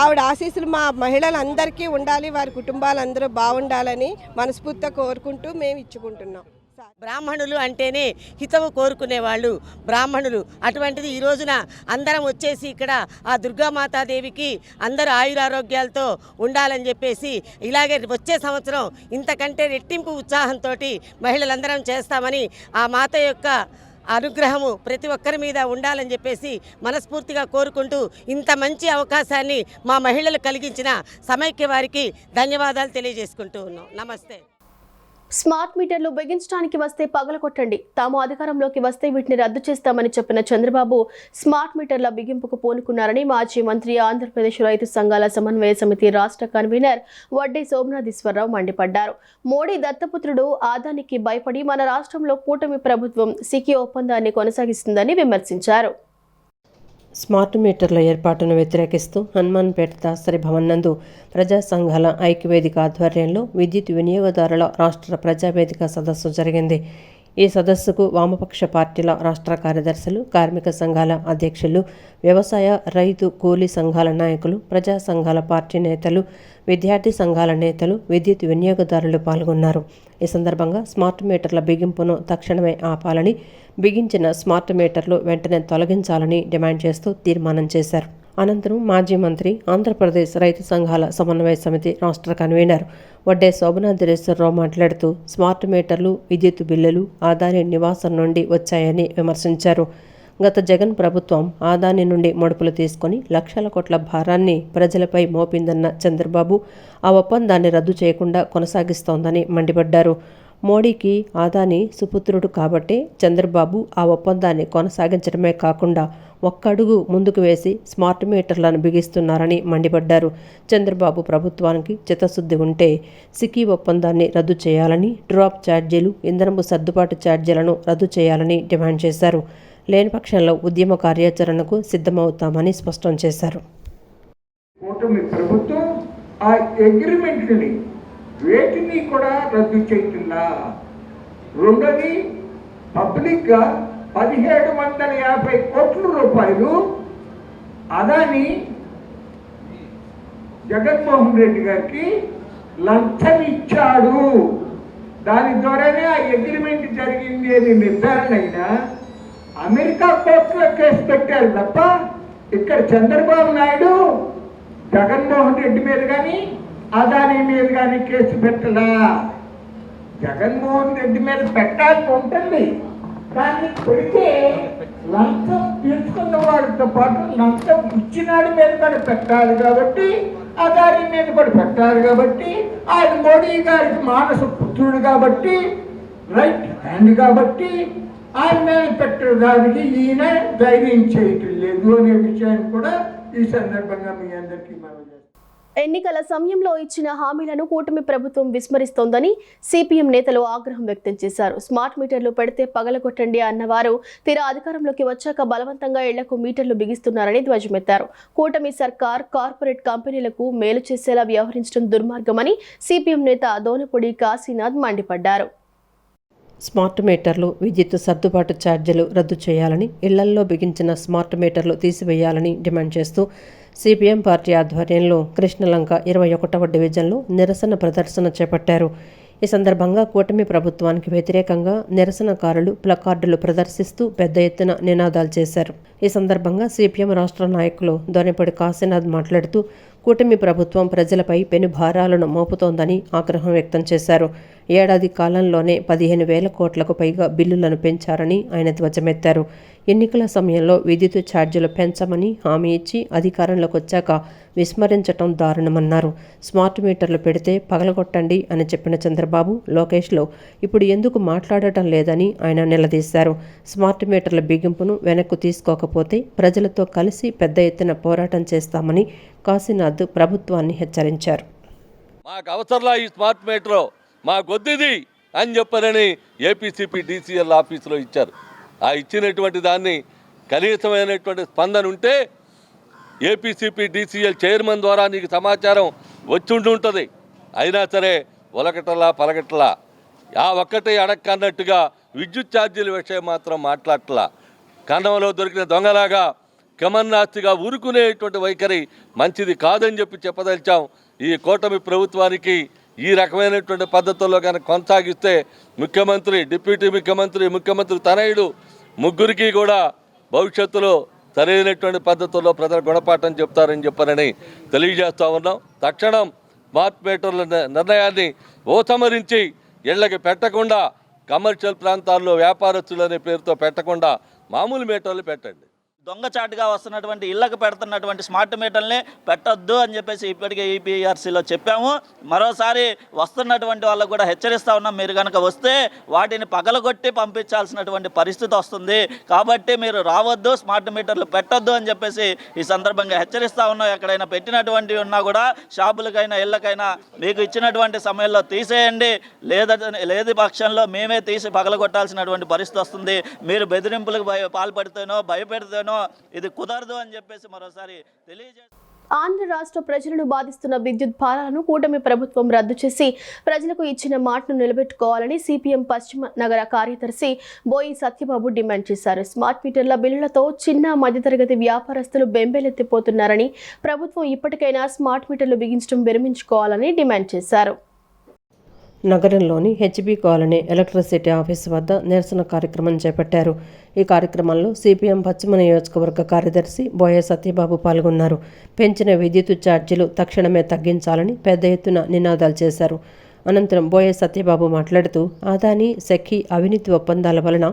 ఆవిడ ఆశీస్సులు మా మహిళలందరికీ ఉండాలి, వారి కుటుంబాలందరూ బాగుండాలని మనస్ఫూర్తిగా కోరుకుంటూ మేము ఇచ్చుకుంటున్నాం. బ్రాహ్మణులు అంటేనే హితవు కోరుకునేవాళ్ళు బ్రాహ్మణులు. అటువంటిది ఈ రోజున అందరం వచ్చేసి ఇక్కడ ఆ దుర్గామాతాదేవికి అందరూ ఆయురారోగ్యాలతో ఉండాలని చెప్పేసి ఇలాగే వచ్చే సంవత్సరం ఇంతకంటే రెట్టింపు ఉత్సాహంతో మహిళలందరం చేస్తామని ఆ మాత యొక్క అనుగ్రహము ప్రతి ఒక్కరి మీద ఉండాలని చెప్పేసి మనస్ఫూర్తిగా కోరుకుంటూ ఇంత మంచి అవకాశాన్ని మా మహిళలు కలిగించిన సమైక్య వారికి ధన్యవాదాలు తెలియజేసుకుంటూ ఉన్నాం. నమస్తే. స్మార్ట్ మీటర్లు బిగించడానికి వస్తే పగలగొట్టండి, తాము అధికారంలోకి వస్తే వీటిని రద్దు చేస్తామని చెప్పిన చంద్రబాబు స్మార్ట్ మీటర్ల బిగింపుకు పూనుకున్నారని మాజీ మంత్రి, ఆంధ్రప్రదేశ్ రైతు సంఘాల సమన్వయ సమితి రాష్ట్ర కన్వీనర్ వడ్డే సోమనాథేశ్వరరావు మండిపడ్డారు. మోడీ దత్తపుత్రుడు ఆదానికి భయపడి మన రాష్ట్రంలో కూటమి ప్రభుత్వం సికి ఒప్పందాన్ని కొనసాగిస్తుందని విమర్శించారు. స్మార్ట్ మీటర్ల ఏర్పాటును వ్యతిరేకిస్తూ హనుమాన్పేట దాసరి భవన్ నందు ప్రజా సంఘాల ఐక్యవేదిక ఆధ్వర్యంలో విద్యుత్ వినియోగదారుల రాష్ట్ర ప్రజావేదిక సదస్సు జరిగింది. ఈ సదస్సుకు వామపక్ష పార్టీల రాష్ట్ర కార్యదర్శులు, కార్మిక సంఘాల అధ్యక్షులు, వ్యవసాయ, రైతు, కూలీ సంఘాల నాయకులు, ప్రజా సంఘాల పార్టీ నేతలు, విద్యార్థి సంఘాల నేతలు, విద్యుత్ వినియోగదారులు పాల్గొన్నారు. ఈ సందర్భంగా స్మార్ట్ మీటర్ల బిగింపును తక్షణమే ఆపాలని, బిగించిన స్మార్ట్ మీటర్లు వెంటనే తొలగించాలని డిమాండ్ చేస్తూ తీర్మానం చేశారు. అనంతరం మాజీ మంత్రి, ఆంధ్రప్రదేశ్ రైతు సంఘాల సమన్వయ సమితి రాష్ట్ర కన్వీనర్ వడ్డే శోభనాథేశ్వరరావు మాట్లాడుతూ స్మార్ట్ మీటర్లు విద్యుత్ బిల్లులు ఆదాని నివాసం నుండి వచ్చాయని విమర్శించారు. గత జగన్ ప్రభుత్వం ఆదాని నుండి మడుపులు తీసుకొని లక్షల కోట్ల భారాన్ని ప్రజలపై మోపిందన్న చంద్రబాబు ఆ ఒప్పందాన్ని రద్దు చేయకుండా కొనసాగిస్తోందని మండిపడ్డారు. మోడీకి ఆదాని సుపుత్రుడు కాబట్టే చంద్రబాబు ఆ ఒప్పందాన్ని కొనసాగించడమే కాకుండా ఒక్కడుగు ముందుకు వేసి స్మార్ట్ మీటర్లను బిగిస్తున్నారని మండిపడ్డారు. చంద్రబాబు ప్రభుత్వానికి చిత్తశుద్ధి ఉంటే సికి ఒప్పందాన్ని రద్దు చేయాలని, డ్రాప్ ఛార్జీలు, ఇంధనపు సర్దుబాటు ఛార్జీలను రద్దు చేయాలని డిమాండ్ చేశారు. లేని పక్షంలో ఉద్యమ కార్యాచరణకు సిద్ధమవుతామని స్పష్టం చేశారు. కూటమి ప్రభుత్వం ఆ అగ్రిమెంట్ని వేటిని కూడా రద్దు చేస్తుందా? రెండోది, పబ్లిక్గా 1750 కోట్ల రూపాయలు అదాని జగన్మోహన్ రెడ్డి గారికి లంచం ఇచ్చాడు. దాని ద్వారానే ఆ అగ్రిమెంట్ జరిగింది అని నిర్ధారణ అయినా అమెరికా కోర్టులో కేసు పెట్టారు తప్ప ఇక్కడ చంద్రబాబు నాయుడు జగన్మోహన్ రెడ్డి మీద కానీ అదాని మీద కానీ కేసు పెట్టలా. జగన్మోహన్ రెడ్డి మీద పెట్టాల్సి ఉంటుంది, కానీ పెడితే లంచం తీసుకున్న వాడితో పాటు లంచం ఇచ్చినాడి మీద కూడా పెట్టాలి కాబట్టి, అదాని మీద కూడా పెట్టాలి కాబట్టి, ఆయన మోడీ గారికి మానస పుత్రుడు కాబట్టి, రైట్ హ్యాండ్ కాబట్టి ఆయన మీద పెట్టడానికి ఈయన ధైర్యం చేయటం లేదు అనే విషయాన్ని కూడా ఈ సందర్భంగా మీ అందరికీ మనం ఎన్నికల సమయంలో ఇచ్చిన హామీలను కూటమి ప్రభుత్వం విస్మరిస్తోందని సిపిఎం నేతలు ఆగ్రహం వ్యక్తం చేశారు. స్మార్ట్ మీటర్లు పెడితే పగలగొట్టండి అన్నవారు తీరా అధికారంలోకి వచ్చాక బలవంతంగా ఇళ్లకు మీటర్లు బిగిస్తున్నారని ధ్వజమెత్తారు. కూటమి సర్కార్ కార్పొరేట్ కంపెనీలకు మేలు చేసేలా వ్యవహరించడం దుర్మార్గమని సిపిఎం నేత దోనపొడి కాశీనాథ్ మండిపడ్డారు. స్మార్ట్ మీటర్లు, విద్యుత్ సర్దుబాటు ఛార్జీలు రద్దు చేయాలని, ఇళ్లల్లో బిగించిన స్మార్ట్ మీటర్లు తీసివేయాలని డిమాండ్ చేస్తూ సిపిఎం పార్టీ ఆధ్వర్యంలో కృష్ణలంక 21వ డివిజన్లో నిరసన ప్రదర్శన చేపట్టారు. ఈ సందర్భంగా కూటమి ప్రభుత్వానికి వ్యతిరేకంగా నిరసనకారులు ప్లకార్డులు ప్రదర్శిస్తూ పెద్ద ఎత్తున నినాదాలు చేశారు. ఈ సందర్భంగా సిపిఎం రాష్ట్ర నాయకులు దొనపొడి కాశీనాథ్ మాట్లాడుతూ కూటమి ప్రభుత్వం ప్రజలపై పెను భారాలను మోపుతోందని ఆగ్రహం వ్యక్తం చేశారు. ఏడాది కాలంలోనే 15,000 కోట్లకు పైగా బిల్లులను పెంచారని ఆయన ధ్వజమెత్తారు. ఎన్నికల సమయంలో విద్యుత్ ఛార్జీలు పెంచమని హామీ ఇచ్చి అధికారంలోకి వచ్చాక విస్మరించటం దారుణమన్నారు. స్మార్ట్ మీటర్లు పెడితే పగలగొట్టండి అని చెప్పిన చంద్రబాబు, లోకేష్లో ఇప్పుడు ఎందుకు మాట్లాడటం లేదని ఆయన నిలదీశారు. స్మార్ట్ మీటర్ల బిగింపును వెనక్కు తీసుకోకపోతే ప్రజలతో కలిసి పెద్ద ఎత్తున పోరాటం చేస్తామని కాశీనాథ్ ప్రభుత్వాన్ని హెచ్చరించారు. మాకు అవసరంలా ఈ స్మార్ట్ మీటర్, మా గొద్దిది అని చెప్పారని ఏపీసీపీ డీసీఎల్ ఆఫీసులో ఇచ్చారు. ఆ ఇచ్చినటువంటి దాన్ని కనీసమైనటువంటి స్పందన ఉంటే ఏపీసీపీ డీసీఎల్ చైర్మన్ ద్వారా నీకు సమాచారం వచ్చి ఉంటుంది. అయినా సరే ఒలకటలా పలకటలా ఆ ఒక్కటే అడక్కన్నట్టుగా విద్యుత్ ఛార్జీల విషయం మాత్రం మాట్లాడట్లా. కన్నంలో దొరికిన దొంగలాగా కమన్నాస్తిగా ఊరుకునేటువంటి వైఖరి మంచిది కాదని చెప్పదలిచాం. ఈ కూటమి ప్రభుత్వానికి ఈ రకమైనటువంటి పద్ధతుల్లో కనుక కొనసాగిస్తే ముఖ్యమంత్రి, డిప్యూటీ ముఖ్యమంత్రి, ముఖ్యమంత్రి తనయుడు ముగ్గురికి కూడా భవిష్యత్తులో సరైనటువంటి పద్ధతుల్లో ప్రజల గుణపాఠం చెప్తారని చెప్పారని తెలియజేస్తూ ఉన్నాం. తక్షణం స్మార్ట్ మీటర్ల నిర్ణయాన్ని ఉపసంహరించి ఇళ్లకి పెట్టకుండా, కమర్షియల్ ప్రాంతాల్లో వ్యాపారస్తులు అనే పేరుతో పెట్టకుండా మామూలు మీటర్లు పెట్టండి. దొంగచాటుగా వస్తున్నటువంటి ఇళ్లకు పెడుతున్నటువంటి స్మార్ట్ మీటర్ని పెట్టొద్దు అని చెప్పేసి ఇప్పటికే ఈపీఆర్సీలో చెప్పాము. మరోసారి వస్తున్నటువంటి వాళ్ళకు కూడా హెచ్చరిస్తూ ఉన్నాం, మీరు కనుక వస్తే వాటిని పగలగొట్టి పంపించాల్సినటువంటి పరిస్థితి వస్తుంది. కాబట్టి మీరు రావద్దు, స్మార్ట్ మీటర్లు పెట్టొద్దు అని చెప్పేసి ఈ సందర్భంగా హెచ్చరిస్తూ ఉన్నాం. ఎక్కడైనా పెట్టినటువంటివి ఉన్నా కూడా షాపులకైనా ఇళ్ళకైనా మీకు ఇచ్చినటువంటి సమయంలో తీసేయండి, లేని పక్షంలో మేమే తీసి పగలగొట్టాల్సినటువంటి పరిస్థితి వస్తుంది. మీరు బెదిరింపులకు పాల్పడితేనో భయపెడితేనో ఇది కుదరదు అని చెప్పేసి మరోసారి తెలియజేస్తారు. ఆంధ్ర రాష్ట్ర ప్రజలను బాధిస్తున్న విద్యుత్ భారాలను కూటమి ప్రభుత్వం రద్దు చేసి ప్రజలకు ఇచ్చిన మాటను నిలబెట్టుకోవాలని సిపిఎం పశ్చిమ నగర కార్యదర్శి బోయి సత్యబాబు డిమాండ్ చేశారు. స్మార్ట్ మీటర్ల బిల్లులతో చిన్న మధ్యతరగతి వ్యాపారస్తులు బెంబేలెత్తిపోతున్నారని, ప్రభుత్వం ఇప్పటికైనా స్మార్ట్ మీటర్లు బిగించడం విరమించుకోవాలని డిమాండ్ చేశారు. నగరంలోని హెచ్బీ కాలనీ ఎలక్ట్రిసిటీ ఆఫీసు వద్ద నిరసన కార్యక్రమం చేపట్టారు. ఈ కార్యక్రమంలో సిపిఎం పశ్చిమ నియోజకవర్గ కార్యదర్శి బోయ సత్యబాబు పాల్గొన్నారు. పెంచిన విద్యుత్ ఛార్జీలు తక్షణమే తగ్గించాలని పెద్ద ఎత్తున నినాదాలు చేశారు. అనంతరం బోయ సత్యబాబు మాట్లాడుతూ అదానీ, సెక్కి అవినీతి ఒప్పందాల వలన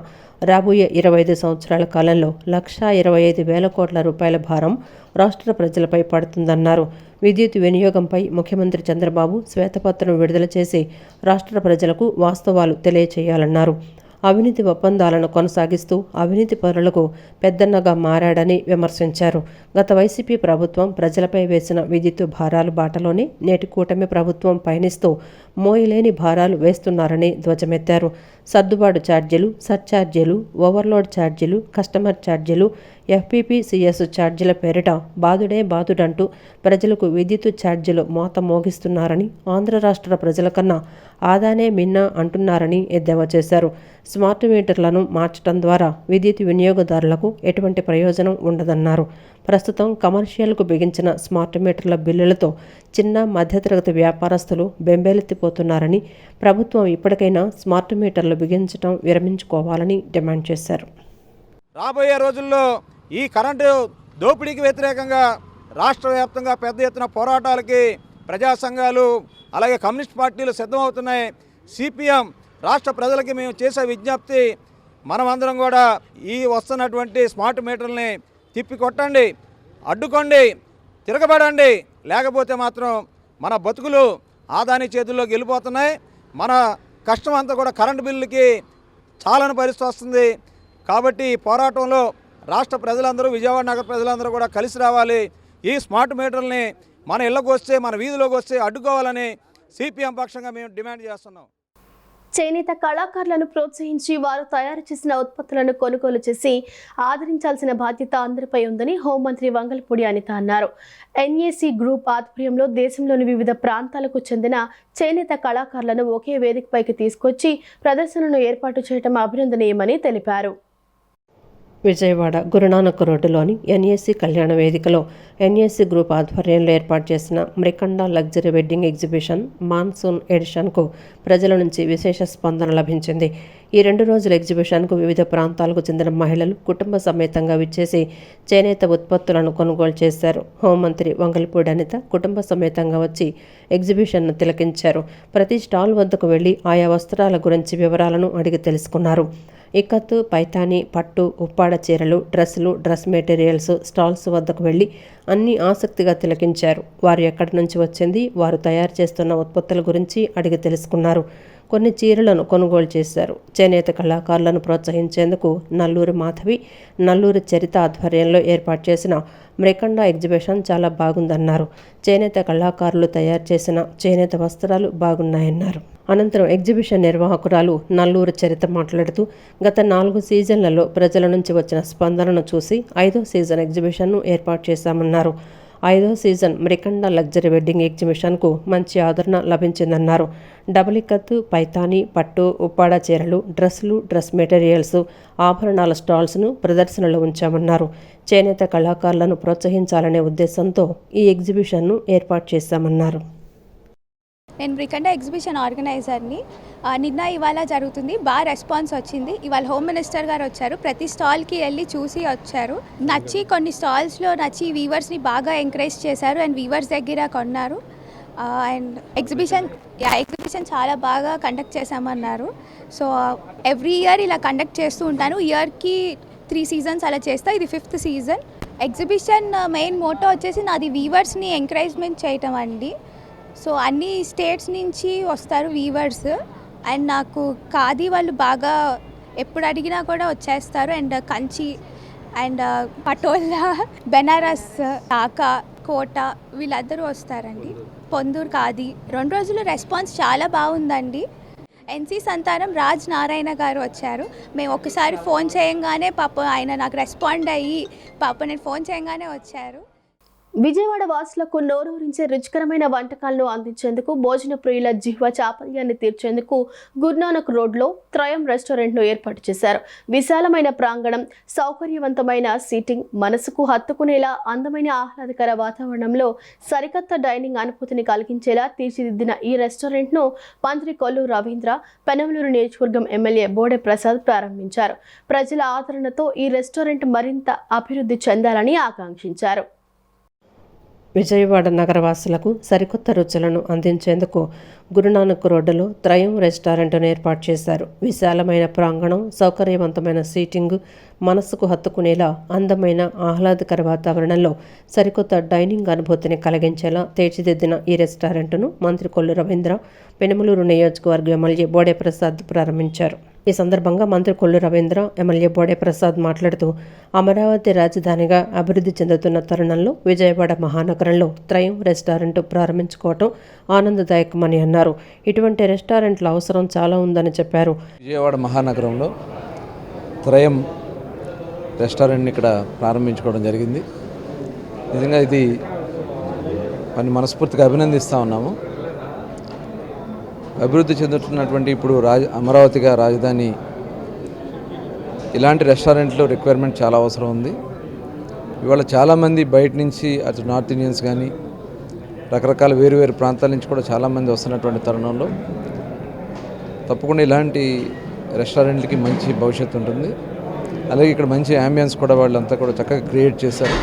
రాబోయే 25 సంవత్సరాల కాలంలో 1,25,000 కోట్ల రూపాయల భారం రాష్ట్ర ప్రజలపై పడుతుందన్నారు. విద్యుత్ వినియోగంపై ముఖ్యమంత్రి చంద్రబాబు శ్వేతపత్రం విడుదల చేసి రాష్ట్ర ప్రజలకు వాస్తవాలు తెలియచేయాలన్నారు. అవినీతి ఒప్పందాలను కొనసాగిస్తూ అవినీతి పరులకు పెద్దన్నగా మారాడని విమర్శించారు. గత వైసీపీ ప్రభుత్వం ప్రజలపై వేసిన విద్యుత్ భారాలు బాటలోనే నేటి కూటమి ప్రభుత్వం పయనిస్తూ మోయలేని భారాలు వేస్తున్నారని ధ్వజమెత్తారు. సర్దుబాటు ఛార్జీలు, సర్ఛార్జీలు, ఓవర్లోడ్ ఛార్జీలు, కస్టమర్ ఛార్జీలు, ఎఫ్పిపిసిఎస్ ఛార్జీల పేరిట బాదుడే బాదుడంటూ ప్రజలకు విద్యుత్ ఛార్జీలు మోత మోగిస్తున్నారని, ఆంధ్ర రాష్ట్ర ప్రజల కన్నా ఆదానే మిన్నా అంటున్నారని ఎద్దేవా చేశారు. స్మార్ట్ మీటర్లను మార్చడం ద్వారా విద్యుత్ వినియోగదారులకు ఎటువంటి ప్రయోజనం ఉండదన్నారు. ప్రస్తుతం కమర్షియల్కు బిగించిన స్మార్ట్ మీటర్ల బిల్లులతో చిన్న మధ్యతరగతి వ్యాపారస్తులు బెంబేలెత్తిపోతున్నారని, ప్రభుత్వం ఇప్పటికైనా స్మార్ట్ మీటర్లు బిగించడం విరమించుకోవాలని డిమాండ్ చేశారు. రాబోయే రోజుల్లో ఈ కరెంటు దోపిడీకి వ్యతిరేకంగా రాష్ట్ర వ్యాప్తంగా పెద్ద ఎత్తున పోరాటాలకి ప్రజా సంఘాలు అలాగే కమ్యూనిస్ట్ పార్టీలు సిద్ధమవుతున్నాయి. సిపిఎం రాష్ట్ర ప్రజలకి మేము చేసే విజ్ఞప్తి, మనమందరం కూడా ఈ వస్తున్నటువంటి స్మార్ట్ మీటర్లని తిప్పికొట్టండి, అడ్డుకోండి, తిరగబడండి. లేకపోతే మాత్రం మన బతుకులు ఆదాని చేతుల్లోకి వెళ్ళిపోతున్నాయి. మన కష్టం అంతా కూడా కరెంటు బిల్లుకి చాలని పరిస్థితి వస్తుంది. కాబట్టి ఈ పోరాటంలో రాష్ట్ర ప్రజలందరూ, విజయవాడ నగర ప్రజలందరూ కూడా కలిసి రావాలి. ఈ స్మార్ట్ మీటర్లని మన ఇళ్ళకు వస్తే, మన వీధిలోకి వస్తే అడ్డుకోవాలని సిపిఎం పక్షంగా మేము డిమాండ్ చేస్తున్నాం. చేనేత కళాకారులను ప్రోత్సహించి వారు తయారు చేసిన ఉత్పత్తులను కొనుగోలు చేసి ఆదరించాల్సిన బాధ్యత అందరిపై ఉందని హోంమంత్రి వంగలపూడి అనిత అన్నారు. ఎన్ఏసీ గ్రూప్ ఆధ్వర్యంలో దేశంలోని వివిధ ప్రాంతాలకు చెందిన చేనేత కళాకారులను ఒకే వేదికపైకి తీసుకొచ్చి ప్రదర్శనను ఏర్పాటు చేయడం అభినందనీయమని తెలిపారు. విజయవాడ గురునానక్ రోడ్డులోని ఎన్ఏసీ కళ్యాణ వేదికలో ఎన్ఏసీ గ్రూప్ ఆధ్వర్యంలో ఏర్పాటు చేసిన మ్రికండా లగ్జరీ వెడ్డింగ్ ఎగ్జిబిషన్ మాన్సూన్ ఎడిషన్కు ప్రజల నుంచి విశేష స్పందన లభించింది. ఈ 2 రోజుల ఎగ్జిబిషన్కు వివిధ ప్రాంతాలకు చెందిన మహిళలు కుటుంబ సమేతంగా విచ్చేసి చేనేత ఉత్పత్తులను కొనుగోలు చేశారు. హోంమంత్రి వంగలపూడి అనిత కుటుంబ సమేతంగా వచ్చి ఎగ్జిబిషన్ను తిలకించారు. ప్రతి స్టాల్ వద్దకు వెళ్లి ఆయా వస్త్రాల గురించి వివరాలను అడిగి తెలుసుకున్నారు. ఇక్కత్తు, పైతాని, పట్టు, ఉప్పాడ చీరలు, డ్రెస్సులు, డ్రెస్ మెటీరియల్స్ స్టాల్స్ వద్దకు వెళ్లి అన్ని ఆసక్తిగా తిలకించారు. వారు ఎక్కడి నుంచి వచ్చింది, వారు తయారు చేస్తున్న ఉత్పత్తుల గురించి అడిగి తెలుసుకున్నారు. కొన్ని చీరలను కొనుగోలు చేశారు. చేనేత కళాకారులను ప్రోత్సహించేందుకు నల్లూరి మాధవి, నల్లూరి చరిత ఆధ్వర్యంలో ఏర్పాటు చేసిన మ్రికండ ఎగ్జిబిషన్ చాలా బాగుందన్నారు. చేనేత కళాకారులు తయారు చేసిన చేనేత వస్త్రాలు బాగున్నాయన్నారు. అనంతరం ఎగ్జిబిషన్ నిర్వాహకురాలు నల్లూరి చరిత మాట్లాడుతూ గత 4 సీజన్లలో ప్రజల నుంచి వచ్చిన స్పందనను చూసి 5వ సీజన్ ఎగ్జిబిషన్ను ఏర్పాటు చేశామన్నారు. 5వ సీజన్ మ్రికండ లగ్జరీ వెడ్డింగ్ ఎగ్జిబిషన్కు మంచి ఆదరణ లభించిందన్నారు. డబుల్ ఇక్కత్తు, పైతాని, పట్టు, ఉప్పాడ చీరలు, డ్రెస్సులు, డ్రెస్ మెటీరియల్స్, ఆభరణాల స్టాల్స్ను ప్రదర్శనలో ఉంచామన్నారు. చేనేత కళాకారులను ప్రోత్సహించాలనే ఉద్దేశంతో ఈ ఎగ్జిబిషన్ను ఏర్పాటు చేశామన్నారు. నేను మ్రికండ ఎగ్జిబిషన్ ఆర్గనైజర్ని. నిన్న ఇవాళ జరుగుతుంది, బాగా రెస్పాన్స్ వచ్చింది. ఇవాళ హోమ్ మినిస్టర్ గారు వచ్చారు, ప్రతి స్టాల్కి వెళ్ళి చూసి వచ్చారు. కొన్ని స్టాల్స్లో నచ్చి వీవర్స్ని బాగా ఎంకరేజ్ చేశారు అండ్ వీవర్స్ దగ్గర కొన్నారు. అండ్ ఎగ్జిబిషన్ చాలా బాగా కండక్ట్ చేశామన్నారు. సో ఎవ్రీ ఇయర్ ఇలా కండక్ట్ చేస్తూ ఉంటాను. ఇయర్కి 3 సీజన్స్ అలా చేస్తా, ఇది 5th season. Exhibition main motto వచ్చేసి నాది వీవర్స్ని ఎంకరేజ్మెంట్ చేయటం అండి. సో అన్ని స్టేట్స్ నుంచి వస్తారు వీవర్స్ అండ్ నాకు ఖాదీ వాళ్ళు బాగా ఎప్పుడు అడిగినా కూడా వచ్చేస్తారు. అండ్ కంచి అండ్ పటోలా, బెనారస్, ఢాకా, కోట వీళ్ళందరూ వస్తారండి. పొందూరు ఖాదీ 2 రోజులు రెస్పాన్స్ చాలా బాగుందండి. ఎన్సీ సంతానం రాజ్ నారాయణ గారు వచ్చారు. మేము ఒకసారి ఫోన్ చేయంగానే ఆయన నాకు రెస్పాండ్ అయ్యి నేను ఫోన్ చేయంగానే వచ్చారు. విజయవాడ వాసులకు నోరూరించే రుచికరమైన వంటకాలను అందించేందుకు భోజన ప్రియుల జిహ్వ చాపల్యాన్ని తీర్చేందుకు గురునానక్ రోడ్లో త్రయం రెస్టారెంట్ను ఏర్పాటు చేశారు. విశాలమైన ప్రాంగణం, సౌకర్యవంతమైన సీటింగ్, మనసుకు హత్తుకునేలా అందమైన ఆహ్లాదకర వాతావరణంలో సరికొత్త డైనింగ్ అనుభూతిని కలిగించేలా తీర్చిదిద్దిన ఈ రెస్టారెంట్ను మంత్రి కొల్లు రవీంద్ర, పెనమలూరు నియోజకవర్గం ఎమ్మెల్యే బోడే ప్రసాద్ ప్రారంభించారు. ప్రజల ఆదరణతో ఈ రెస్టారెంట్ మరింత అభివృద్ధి చెందాలని ఆకాంక్షించారు. విజయవాడ నగరవాసులకు సరికొత్త రుచులను అందించేందుకు గురునానక్ రోడ్డులో త్రయం రెస్టారెంట్ను ఏర్పాటు చేశారు. విశాలమైన ప్రాంగణం, సౌకర్యవంతమైన సీటింగ్, మనసుకు హత్తుకునేలా అందమైన ఆహ్లాదకర వాతావరణంలో సరికొత్త డైనింగ్ అనుభూతిని కలిగించేలా తీర్చిదిద్దిన ఈ రెస్టారెంట్ను మంత్రి కొల్లు రవీంద్ర, పెనమలూరు నియోజకవర్గ ఎమ్మెల్యే బోడే ప్రసాద్ ప్రారంభించారు. ఈ సందర్భంగా మంత్రి కొల్లు రవీంద్ర, ఎమ్మెల్యే బోడే ప్రసాద్ మాట్లాడుతూ అమరావతి రాజధానిగా అభివృద్ధి చెందుతున్న తరుణంలో విజయవాడ మహానగరంలో త్రయం రెస్టారెంట్ ప్రారంభించుకోవటం ఆనందదాయకమని అన్నారు. ఇటువంటి రెస్టారెంట్ల అవసరం చాలా ఉందని చెప్పారు. విజయవాడ మహానగరంలో త్రయం రెస్టారెంట్ని ఇక్కడ ప్రారంభించుకోవడం జరిగింది. నిజంగా ఇది మనస్ఫూర్తిగా అభినందిస్తూ ఉన్నాము. అభివృద్ధి చెందుతున్నటువంటి ఇప్పుడు అమరావతిగా రాజధాని ఇలాంటి రెస్టారెంట్లు రిక్వైర్మెంట్ చాలా అవసరం ఉంది. ఇవాళ చాలామంది బయట నుంచి అటు నార్త్ ఇండియన్స్ కానీ రకరకాల వేరు ప్రాంతాల నుంచి కూడా చాలామంది వస్తున్నటువంటి తరుణంలో తప్పకుండా ఇలాంటి రెస్టారెంట్లకి మంచి భవిష్యత్తు ఉంటుంది. అలాగే ఇక్కడ మంచి యాంబియన్స్ కూడా వాళ్ళంతా కూడా చక్కగా క్రియేట్ చేశారు.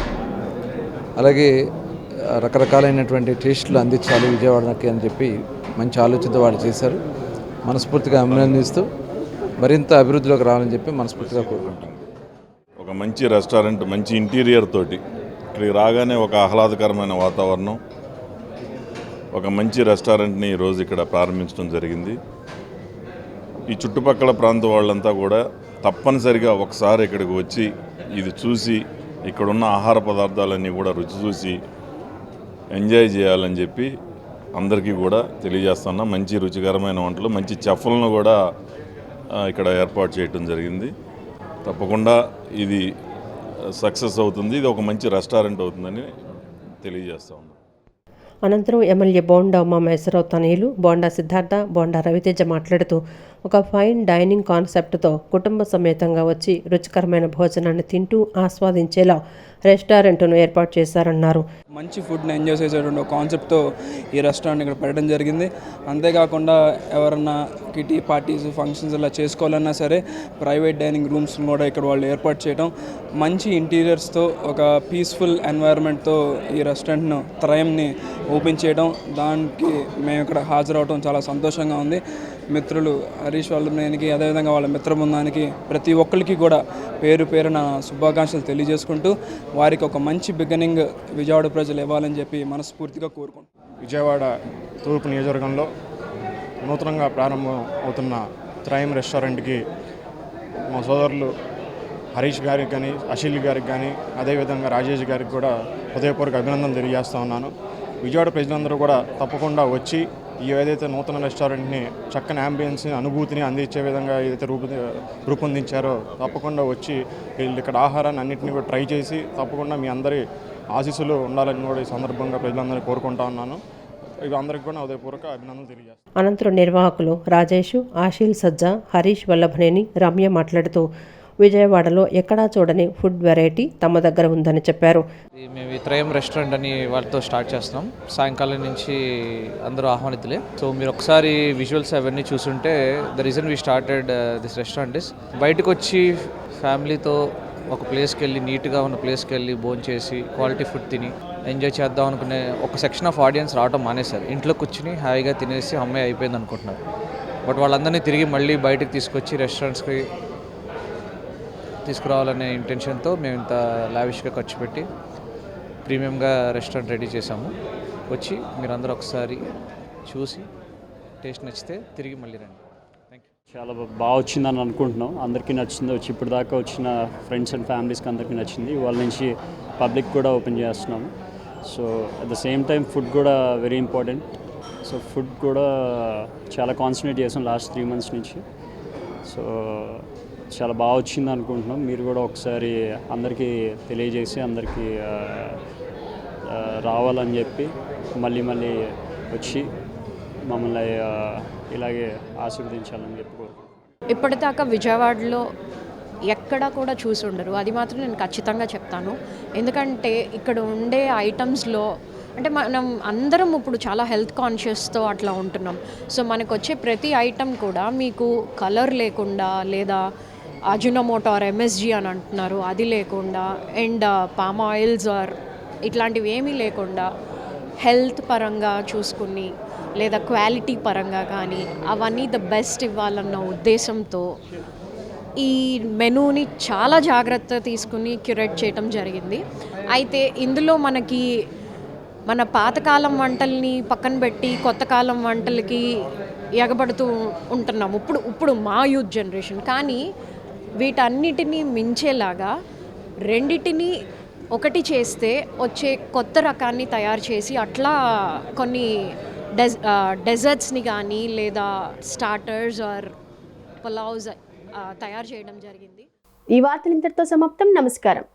అలాగే రకరకాలైనటువంటి టేస్టులు అందించాలి విజయవాడకి అని చెప్పి మంచి ఆలోచనతో వాళ్ళు చేశారు. మనస్ఫూర్తిగా అభినందిస్తూ మరింత అభివృద్ధిలోకి రావాలని చెప్పి మనస్ఫూర్తిగా కోరుకుంటాం. ఒక మంచి రెస్టారెంట్, మంచి ఇంటీరియర్ తోటి ఇక్కడికి రాగానే ఒక ఆహ్లాదకరమైన వాతావరణం, ఒక మంచి రెస్టారెంట్ని ఈరోజు ఇక్కడ ప్రారంభించడం జరిగింది. ఈ చుట్టుపక్కల ప్రాంతం వాళ్ళంతా కూడా తప్పనిసరిగా ఒకసారి ఇక్కడికి వచ్చి ఇది చూసి ఇక్కడున్న ఆహార పదార్థాలన్నీ కూడా రుచి చూసి ఎంజాయ్ చేయాలని చెప్పి అందరికీ కూడా తెలియజేస్తున్నా. మంచి రుచికరమైన వంటలు, మంచి చెఫ్లను కూడా ఇక్కడ ఏర్పాటు చేయడం జరిగింది. తప్పకుండా ఇది సక్సెస్ అవుతుంది. ఇది ఒక మంచి రెస్టారెంట్ అవుతుందని తెలియజేస్తా ఉన్నాం. అనంతరం ఎమ్మెల్యే బోండా ఉమామహేశ్వరరావు తనయులు బోండా సిద్ధార్థ, బోండా రవితేజ మాట్లాడుతూ ఒక ఫైన్ డైనింగ్ కాన్సెప్ట్తో కుటుంబ సమేతంగా వచ్చి రుచికరమైన భోజనాన్ని తింటూ ఆస్వాదించేలా రెస్టారెంట్ను ఏర్పాటు చేశారన్నారు. మంచి ఫుడ్ని ఎంజాయ్ చేసేటువంటి కాన్సెప్ట్తో ఈ రెస్టారెంట్ ఇక్కడ పెట్టడం జరిగింది. అంతేకాకుండా ఎవరన్నా కిటీ పార్టీస్, ఫంక్షన్స్ ఇలా చేసుకోవాలన్నా సరే ప్రైవేట్ డైనింగ్ రూమ్స్ కూడా ఇక్కడ వాళ్ళు ఏర్పాటు చేయడం, మంచి ఇంటీరియర్స్తో ఒక పీస్ఫుల్ ఎన్వైరన్మెంట్తో ఈ రెస్టారెంట్ను త్రయంని ఓపెన్ చేయడం, దానికి మేము ఇక్కడ హాజరవడం చాలా సంతోషంగా ఉంది. మిత్రులు హరీష్ వాళ్ళకి, అదేవిధంగా వాళ్ళ మిత్ర బృందానికి ప్రతి ఒక్కరికి కూడా పేరు పేరున శుభాకాంక్షలు తెలియజేసుకుంటూ వారికి ఒక మంచి బిగినింగ్ విజయవాడ ప్రజలు ఇవ్వాలని చెప్పి మనస్ఫూర్తిగా కోరుకుంటున్నాం. విజయవాడ తూర్పు నియోజకవర్గంలో నూతనంగా ప్రారంభం అవుతున్న త్రయం రెస్టారెంట్కి మా సోదరులు హరీష్ గారికి కానీ, అశిల్ గారికి కానీ, అదేవిధంగా రాజేష్ గారికి కూడా హృదయపూర్వక అభినందనలు తెలియజేస్తూ ఉన్నాను. విజయవాడ ప్రజలందరూ కూడా తప్పకుండా వచ్చి ఈ ఏదైతే నూతన రెస్టారెంట్ని చక్కని అంబియన్స్ని, అనుభూతిని అందించే విధంగా ఏదైతే రూపొందించారో తప్పకుండా వచ్చి వీళ్ళు ఇక్కడ ఆహారాన్ని అన్నింటినీ కూడా ట్రై చేసి తప్పకుండా మీ అందరి ఆశీస్సులు ఉండాలని కూడా ఈ సందర్భంగా ప్రజలందరినీ కోరుకుంటా ఉన్నాను. ఇవి అందరికీ కూడా హృదయపూర్వక అభినందనలు తెలియజేస్తాను. అనంతరం నిర్వాహకులు రాజేష్, ఆశీల్ సజ్జా, హరీష్ వల్లభనేని, రమ్య మాట్లాడుతూ విజయవాడలో ఎక్కడా చూడని ఫుడ్ వెరైటీ తమ దగ్గర ఉందని చెప్పారు. మేము ఈ త్రయం రెస్టారెంట్ అని వాళ్ళతో స్టార్ట్ చేస్తున్నాం. సాయంకాలం నుంచి అందరూ ఆహ్వానితులే. సో మీరు ఒకసారి విజువల్స్ అవన్నీ చూసుంటే the reason we started this restaurant is బయటకు వచ్చి ఫ్యామిలీతో ఒక ప్లేస్కి వెళ్ళి, నీట్గా ఉన్న ప్లేస్కి వెళ్ళి భోజనం చేసి క్వాలిటీ ఫుడ్ తిని ఎంజాయ్ చేద్దాం అనుకునే ఒక సెక్షన్ ఆఫ్ ఆడియన్స్ రావడం మానేశారు. ఇంట్లో కూర్చుని హాయిగా తినేసి అమ్మాయి అయిపోయింది అనుకుంటున్నారు. బట్ వాళ్ళందరినీ తిరిగి మళ్ళీ బయటకు తీసుకొచ్చి రెస్టారెంట్స్కి తీసుకురావాలనే ఇంటెన్షన్తో మేము ఇంత లావిష్గా ఖర్చు పెట్టి ప్రీమియంగా రెస్టారెంట్ రెడీ చేసాము. వచ్చి మీరందరూ ఒకసారి చూసి టేస్ట్ నచ్చితే తిరిగి మళ్ళీ రండి. Thank you. చాలా బాగా వచ్చిందని అనుకుంటున్నాం. అందరికీ నచ్చింది. వచ్చి ఇప్పుడు దాకా వచ్చిన ఫ్రెండ్స్ అండ్ ఫ్యామిలీస్కి అందరికీ నచ్చింది. వాళ్ళ నుంచి పబ్లిక్ కూడా ఓపెన్ చేస్తున్నాము. So at the same time food కూడా వెరీ ఇంపార్టెంట్. సో ఫుడ్ కూడా చాలా కాన్సన్ట్రేట్ చేసాం లాస్ట్ 3 months నుంచి. సో చాలా బాగా వచ్చింది అనుకుంటున్నాం. మీరు కూడా ఒకసారి అందరికీ తెలియజేసి అందరికీ రావాలని చెప్పి మళ్ళీ మళ్ళీ వచ్చి మమ్మల్ని ఇలాగే ఆశీర్వదించాలని చెప్పి కోరుకుంటున్నాను. ఇప్పటిదాకా విజయవాడలో ఎక్కడా కూడా చూసి ఉండరు, అది మాత్రం నేను ఖచ్చితంగా చెప్తాను. ఎందుకంటే ఇక్కడ ఉండే ఐటమ్స్లో అంటే మనం అందరం ఇప్పుడు చాలా హెల్త్ కాన్షియస్తో అట్లా ఉంటున్నాం. సో మనకు వచ్చే ప్రతి ఐటమ్ కూడా మీకు కలర్ లేకుండా, లేదా అజినోమోటో ఆర్ ఎంఎస్జీ అని అంటున్నారు, అది లేకుండా, అండ్ పామ్ ఆయిల్స్ ఆర్ ఇట్లాంటివి ఏమీ లేకుండా హెల్త్ పరంగా చూసుకుని, లేదా క్వాలిటీ పరంగా కానీ అవన్నీ ద బెస్ట్ ఇవ్వాలన్న ఉద్దేశంతో ఈ మెనూని చాలా జాగ్రత్త తీసుకుని క్యూరేట్ చేయటం జరిగింది. అయితే ఇందులో మనకి మన పాతకాలం వంటల్ని పక్కన పెట్టి కొత్త కాలం వంటలకి ఎగబడుతూ ఉంటున్నాం ఇప్పుడు మా యూత్ జనరేషన్. కానీ వీటన్నిటినీ మించేలాగా రెండిటిని ఒకటి చేస్తే వచ్చే కొత్త రకాన్ని తయారు చేసి అట్లా కొన్ని డెజర్ట్స్ని కానీ లేదా స్టార్టర్స్ ఆర్ పులావ్స్ తయారు చేయడం జరిగింది. ఈ వార్తలు ఇంతటితో సమాప్తం. నమస్కారం.